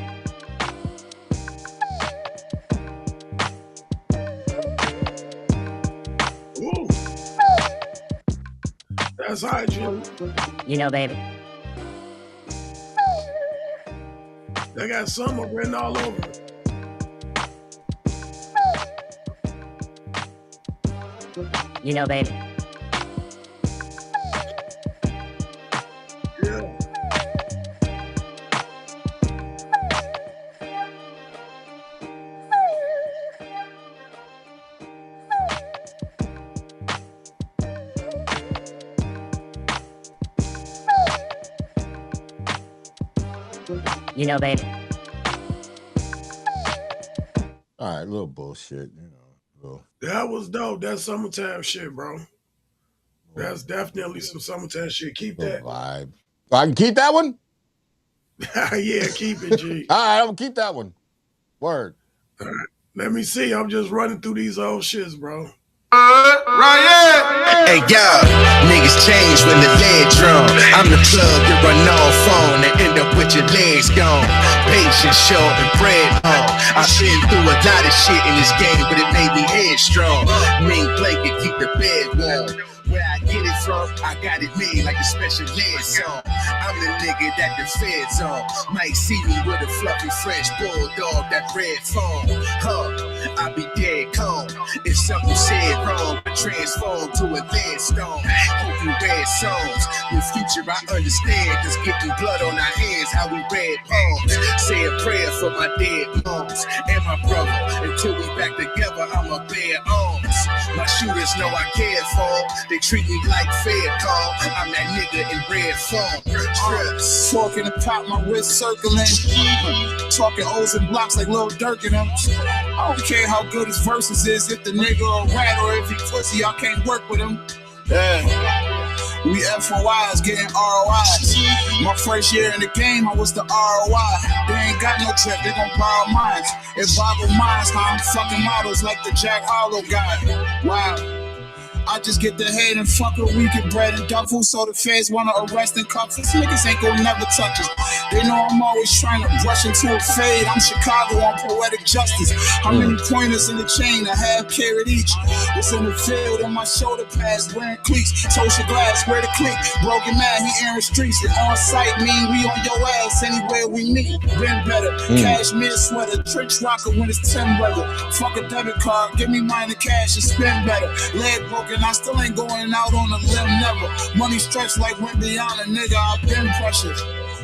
Ooh. That's high, Jim. You know, baby. They got summer written all over it. You know, baby. Yeah. You know, baby. All right, little bullshit, you know. Little. That was dope. That's summertime shit, bro. That's definitely some summertime shit. Keep that. Vibe. I can keep that one? Yeah, keep it, G. All right, I'm gonna keep that one. Word. All right. Let me see. I'm just running through these old shits, bro. Hey y'all, niggas change when the lead drum. I'm the plug that run off phone and end up with your legs gone. Patience short and bread long. I've been through a lot of shit in this game, but it made me headstrong. Mean blanket keep the bed warm. Where I get it from, I got it made like a special ed song. I'm the nigga that the feds on. Might see me with a fluffy French bulldog, that red phone. I be dead calm. If something said wrong, I transform to a lead stone. Hope you read songs. With future I understand, cause getting blood on our hands, how we read palms. Say a prayer for my dead moms and my brother. Until we back together, I'ma bear arms. My shooters know I care for them. They treat me like fair call. I'm that nigga in red form. Talking to pop, my wrist circling. Talking O's and blocks like Lil Durk and them. I don't care how good his verses is, if the nigga a rat or if he pussy, I can't work with him. Yeah. We FOIs getting ROIs. My first year in the game, I was the ROI. They ain't got no trip, they gon' borrow mine. It boggle minds how I'm fucking models like the Jack Harlow guy. Wow. I just get the head and fuck a week of bread and duffel, so the feds wanna arrest and cuff us. Niggas ain't gon' never touch us. They know I'm always trying to brush into a fade. I'm Chicago on poetic justice. How many pointers in the chain? A half carat each. It's in the field on my shoulder pads, wearing cleats. Social glass, where the clique. Broken man, he airing streets. And on site mean we on your ass anywhere we meet. Been better. Cashmere sweater, trench rocker when it's 10 weather. Fuck a debit card, give me mine in cash and spend better. Leg broken. I still ain't going out on a limb, never. Money stretched like Wendiana, nigga, I've been pressured.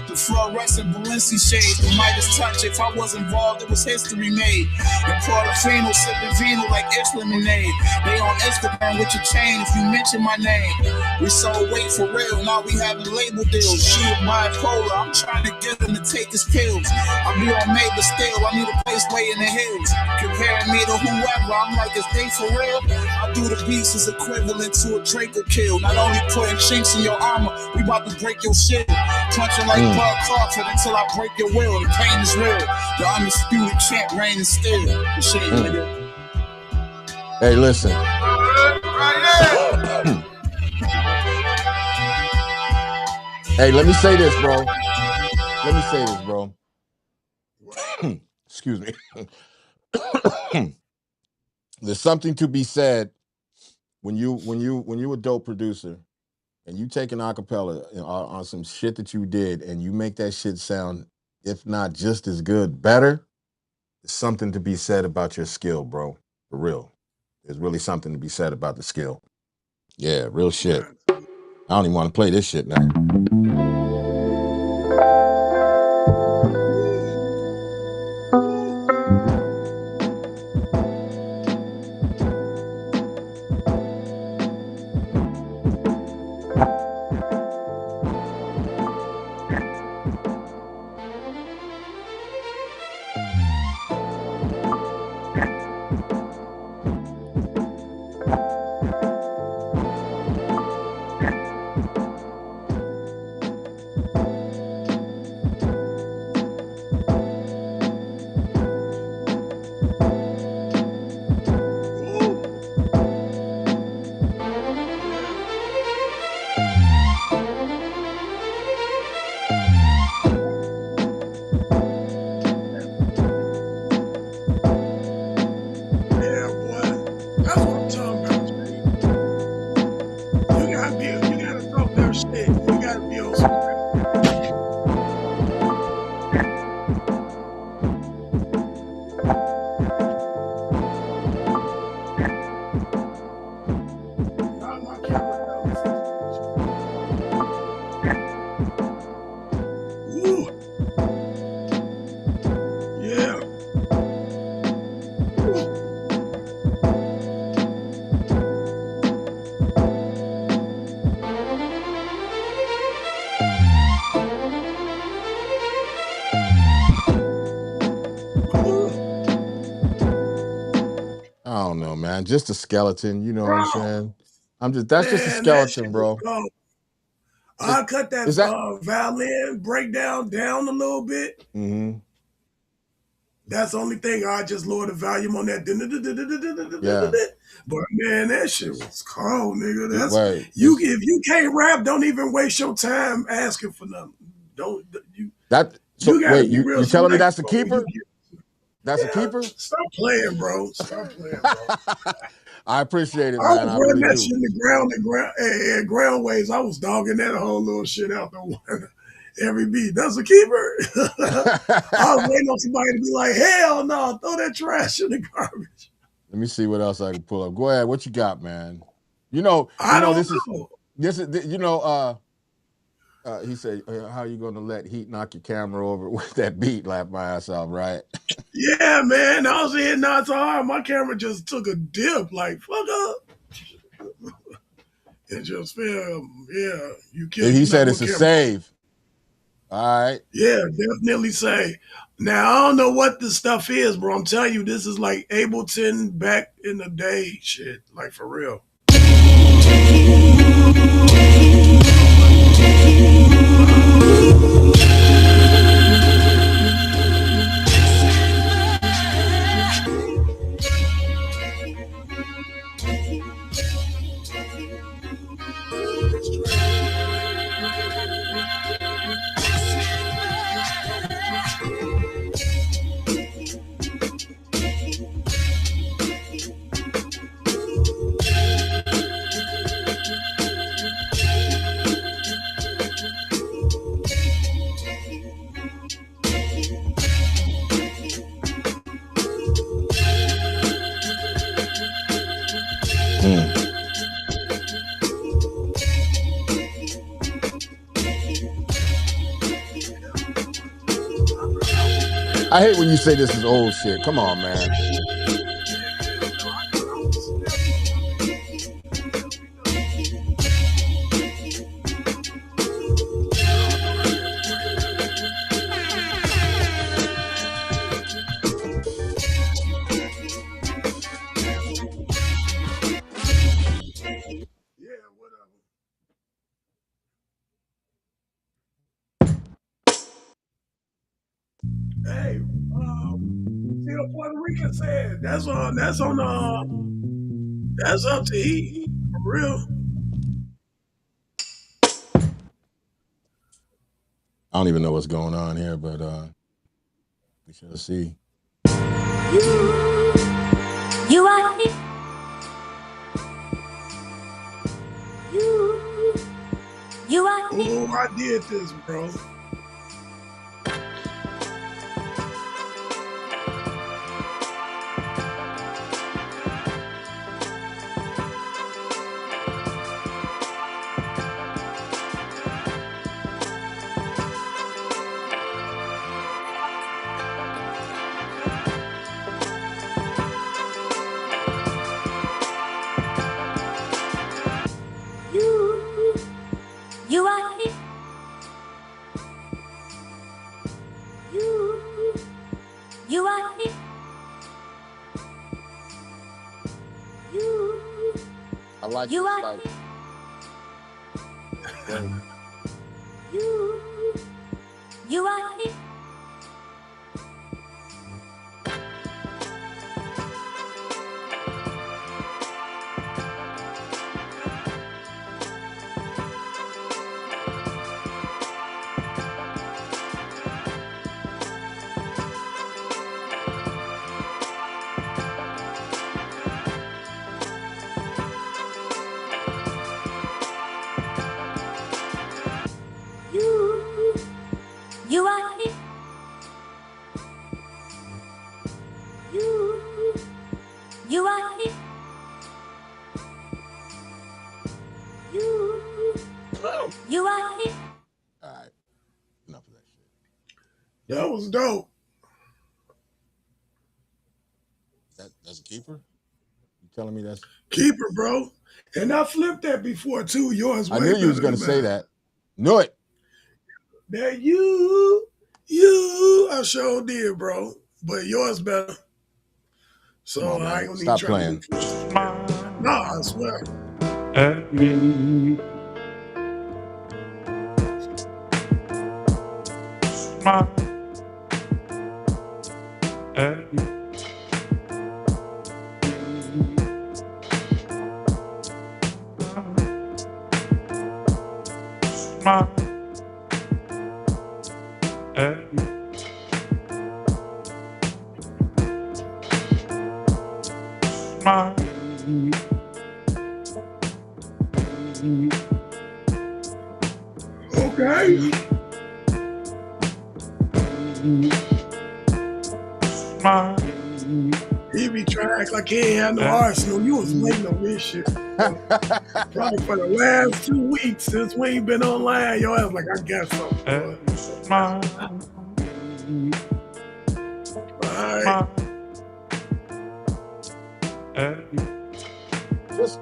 The fluorescent Balenci shades, the Midas touch. If I was involved, it was history made. And Portofino sipping vino like it's lemonade. They on Instagram with your chain if you mention my name. We sold weight for real, now we having label deals. She was bipolar, I'm trying to get him to take his pills. I be on Mabel still, I need a place way in the hills. Comparing me to whoever, I'm like, is they for real? I do the beats is equivalent to a Draco kill. Not only putting chinks in your armor, we about to break your shit. Punching like Bud Crawford until I break your will. The pain is real. The undisputed champ reigning still. The shit, nigga. Hey, listen. Hey, let me say this, bro. Let me say this, bro. Excuse me. There's something to be said when you a dope producer and you take an acapella on some shit that you did and you make that shit sound, if not just as good, better. There's something to be said about your skill, bro. For real. There's really something to be said about the skill. Yeah, real shit. I don't even want to play this shit now. gotta talk that shit. You gotta be on some. Not my camera down. Ooh. Yeah. I don't know, man. Just a skeleton, you know what I'm Bro, saying? That's just a man, that shit skeleton, was bro. cold. I cut that Is that violin breakdown down a little bit. That's the only thing. I just lowered the volume on that. Yeah. But man, that shit was cold, nigga. That's Wait, you. If you can't rap, don't even waste your time asking for nothing. Don't you? You gotta wait, be real you telling me selective that's a on when you keeper? get. That's a Yeah, keeper? stop playing, bro. Stop playing, bro. I appreciate it, I man. was I running really that do. shit in the ground and ground waves. I was dogging that whole little shit out the water. Every beat. That's a keeper. I was waiting on somebody to be like, hell no, throw that trash in the garbage. Let me see what else I can pull up. Go ahead. What you got, man? I don't This know. he said, how you gonna let heat knock your camera over with that beat? Laugh my ass off, right? Yeah, man. I was hitting not so hard. My camera just took a dip, like fuck up. It just fell. Yeah, you And can't. he You're not said gonna it's a camera. save. All right. Yeah, definitely say. Now I don't know what this stuff is, bro. I'm telling you, this is like Ableton back in the day, shit. Like for real. I hate when you say this is old shit. Come on, man. Hey, see what Puerto Rican said. That's on. That's up to he for real. I don't even know what's going on here, but we shall see. You are here. You are here. Oh, I did this, bro. You are here. You are here. I like You this are life. You are here. You are here. All right. Enough of that shit. That was dope. That's a keeper? You telling me that's Keeper, bro. And I flipped that before too. Yours way I knew you was better gonna than say mine. that. Knew it. That I sure did, bro. But yours better. So Come on, I man. ain't gonna Stop even try playing. to do it. Nah, I swear. At me. Smile at me. Smile at me. Smile. Okay. Smile. He be trying to act like he ain't had no arsenal. You was waiting on this shit. Probably for the last 2 weeks since we ain't been online. Your ass like, I got something. Boy. Smile. All right. Just,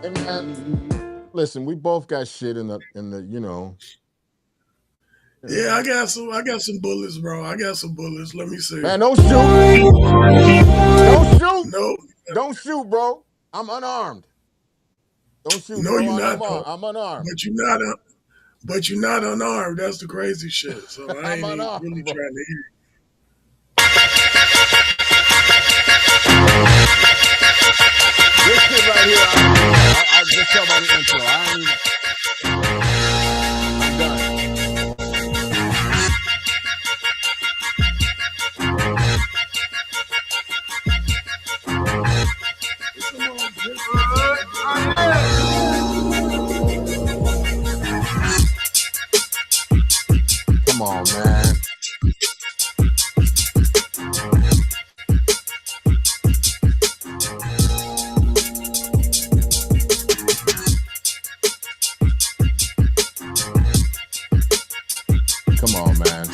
hey man, listen, we both got shit in the you know. Yeah, I got some bullets, bro. I got some bullets. Let me see. Man, don't shoot. Don't shoot. No. Don't shoot, bro. I'm unarmed. Don't shoot, No, bro. you're not, I'm unarmed. But you're not unarmed. That's the crazy shit. So I ain't I'm even unarmed, really bro. trying to hear. This shit right here, I just tell by the intro. I ain't even. I'm done. Come on, man. Come on, man.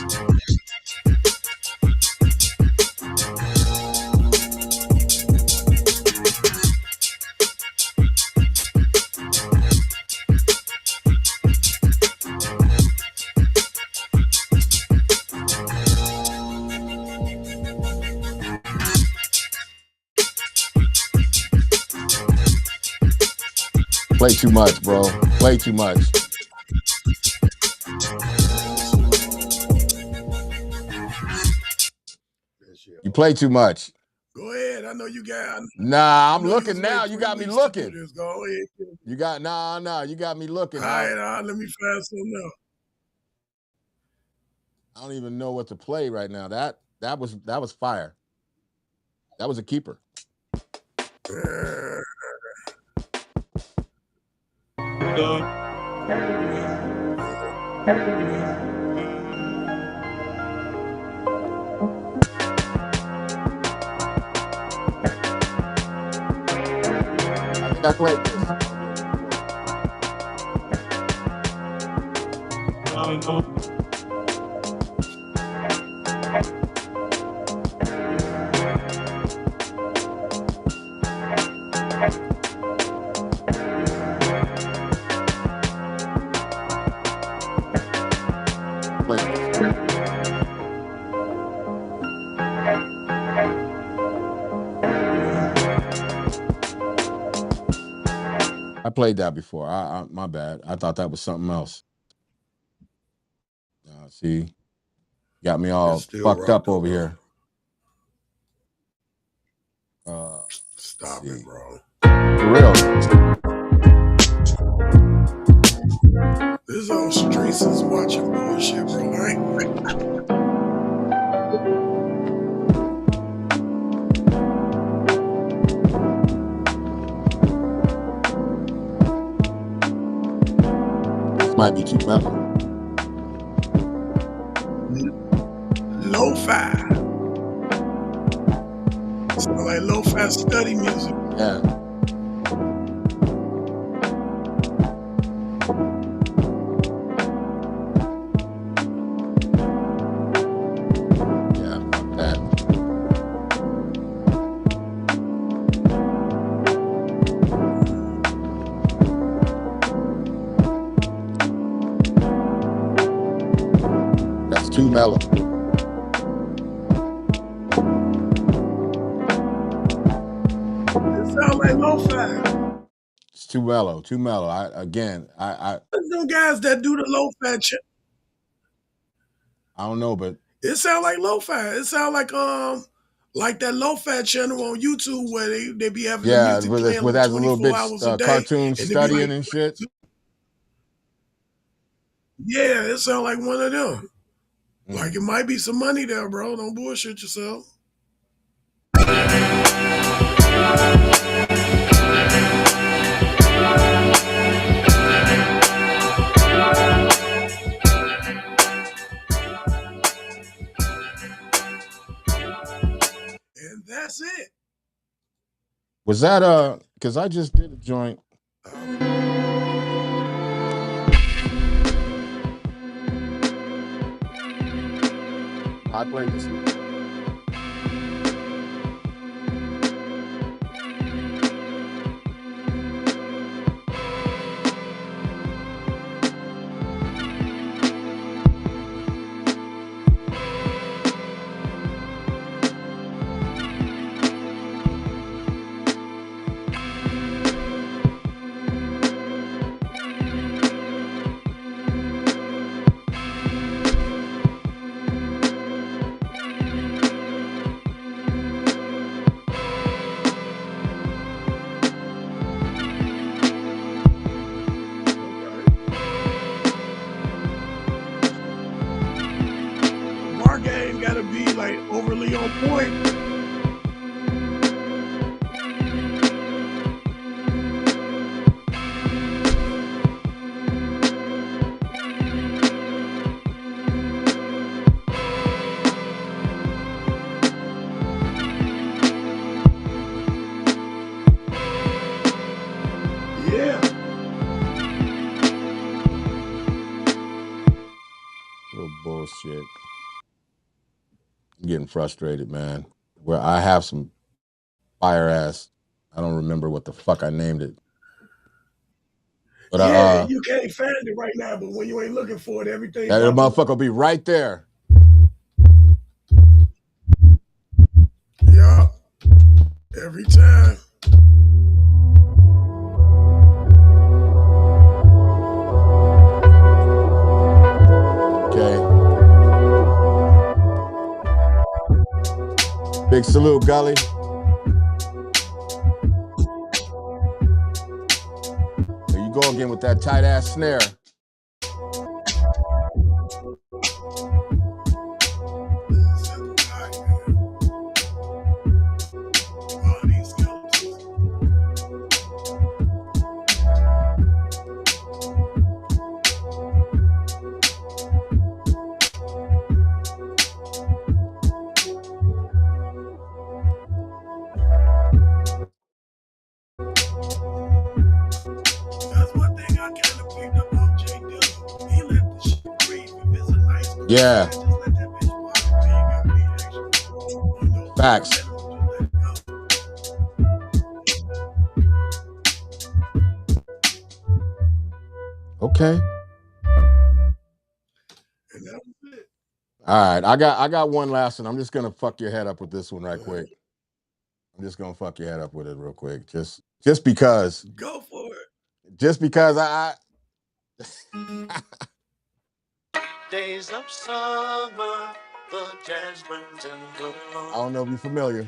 Play too much, bro. Play too much. You play too much. Go ahead. I know you got. Nah, I'm know you looking was now. waiting You 3 got me weeks to do looking. this. Go ahead. You got nah. You got me looking. All right, let me find something else. I don't even know what to play right now. That was fire. That was a keeper. I think I played this. I played that before. My bad. I thought that was something else. See, got me all fucked up over here. Stop it, bro. For real. This whole streets is watching bullshit, bro. This might be too mellow. Lo-fi. Sound like lo-fi study music. Yeah. too mellow. It sound like lo-fi. It's too mellow. Too mellow. I Them guys that do the lo-fi shit. I don't know, but It sound like lo-fi. It sound like that lo-fi channel on YouTube where they be having the yeah, music playing with like that little 24 bit hours a day. cartoon And they be studying like, and shit. yeah, it sound like one of them. Like it might be some money there, bro. Don't bullshit yourself. And that's it. Was that because I just did a joint. I played this. Our game gotta be like overly on point. Yeah. Little bullshit. I'm getting frustrated, man. Where I have some fire ass. I don't remember what the fuck I named it. But Yeah, you can't find it right now, but when you ain't looking for it, everything. that motherfucker will be right there. Yeah. Every time. Okay. Big salute, Gully. There you go again with that tight ass snare. That's one thing I kind of picked up on Jay Dilla. He let the shit breathe. If it's a nice groove, Yeah. just let that bitch pop. You ain't gotta be extra. You know, Facts. just let it go. Okay. And that was it. All right. I got one last one. I'm just gonna fuck your head up with this one right quick. I'm just gonna fuck your head up with it real quick. Just because. Go for it. Just because I Days of summer, the jasmine's in bloom. I don't know if you're familiar.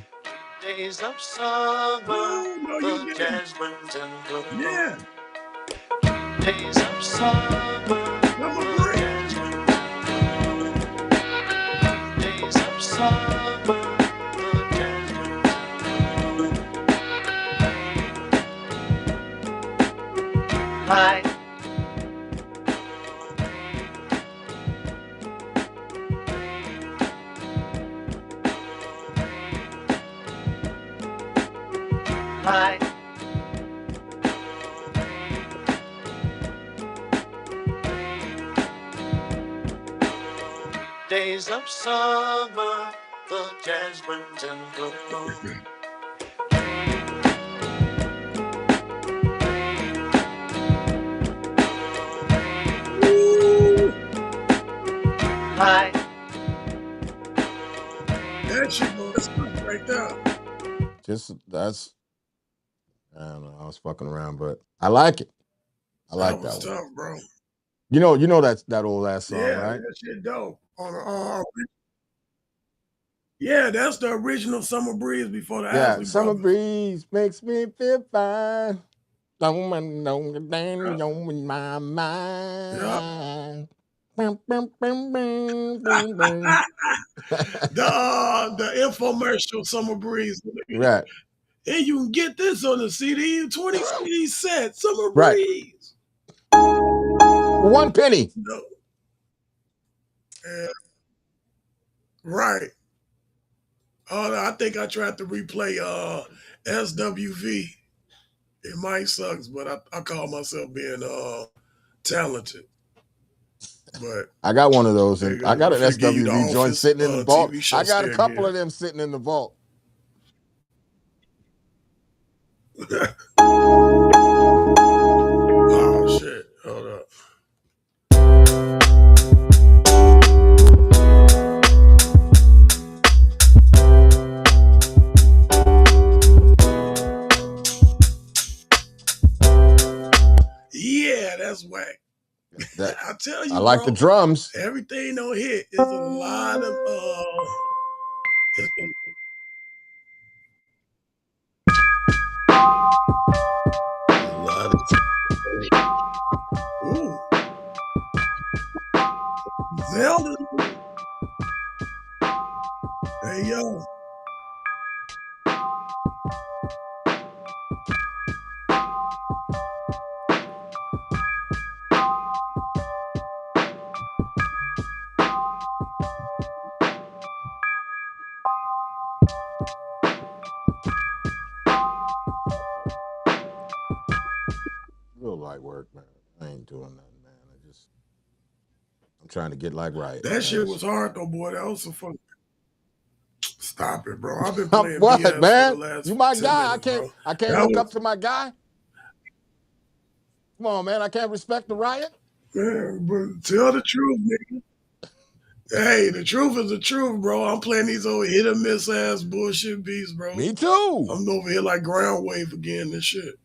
Days of summer, No, you the didn't. jasmine's in bloom. Yeah. Days of summer, Number the 3. jasmine's in bloom. Days of summer, the jasmine's in bloom. Hi. Hi. Days of summer, the jasmine's in bloom. Hi. right there. Just that's. I don't know. I was fucking around, but I like it. I like That was that one. tough, bro. You know that old ass song, Yeah, right? that shit dope. Yeah, that's the original Summer Breeze before the Yeah, Isley Summer Brothers. breeze makes me feel fine. Don't know in my mind. Bum, bum, bum, bum, bum, bum. The infomercial Summer Breeze. Right, And you can get this on the CD, 20 CD set, Summer right. Breeze. 1 penny. No. Yeah, right. Oh, I think I tried to replay SWV. It might sucks, but I call myself being talented. But I got one of those, there you and go. I got I'm an finna give you the SWV joint Office sitting in the vault. TV show I got a stay couple again. of them sitting in the vault. Oh shit! Hold up. Yeah, that's whack. That I tell you, I like bro, the drums. everything don't hit. It's a lot of it's a lot of ooh. Zelda. Hey yo. Real light work, man. I ain't doing nothing, man. I'm trying to get like right. That man. shit was hard though, boy. That was some fun. Stop it, bro. I've been playing What, BS man? for the last You my 10 guy. minutes, bro. I can't That look was up to my guy. Come on, man. I can't respect the riot. man, but tell the truth, nigga. Hey, the truth is the truth, bro. I'm playing these old hit or miss ass bullshit beats, bro. Me too. I'm over here like ground wave again and shit.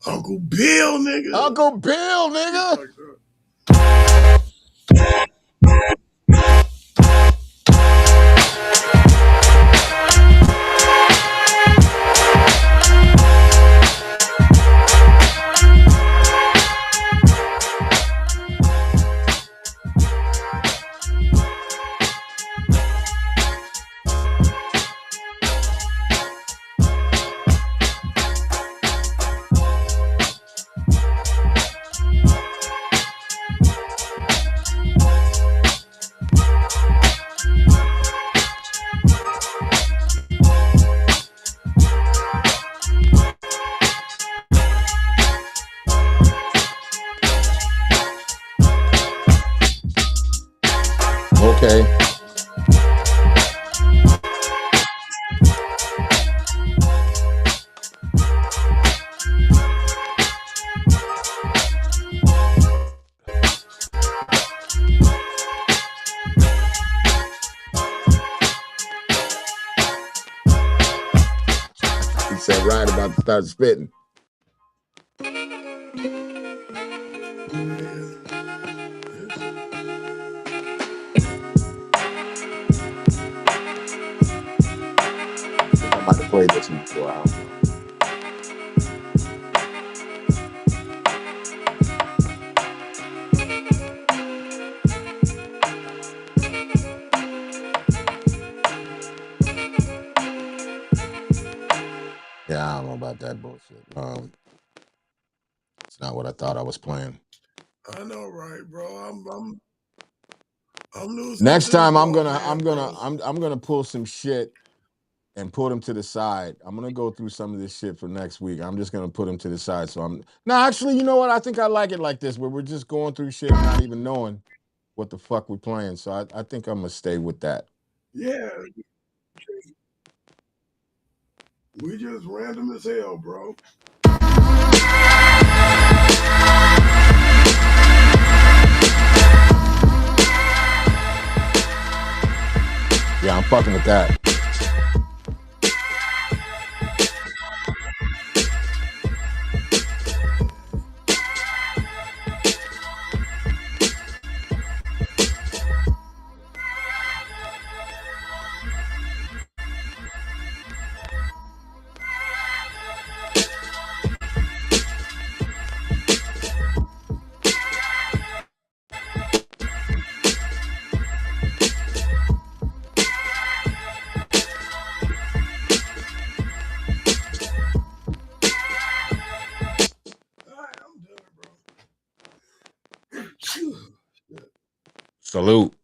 Uncle Bill, nigga. Uncle Bill, nigga. Like that. Okay. He said right about to start spitting. I'm about to play this one for a while. Yeah, I don't know about that bullshit. It's not what I thought I was playing. I know, right, bro. I'm losing. Next time I'm bro. gonna pull some shit and put them to the side. I'm gonna go through some of this shit for next week. I'm just gonna put them to the side. Actually, you know what? I think I like it like this, where we're just going through shit and not even knowing what the fuck we're playing. So I think I'm gonna stay with that. Yeah. We just random as hell, bro. fucking with that. All right, I'm done, bro. Phew. Salute.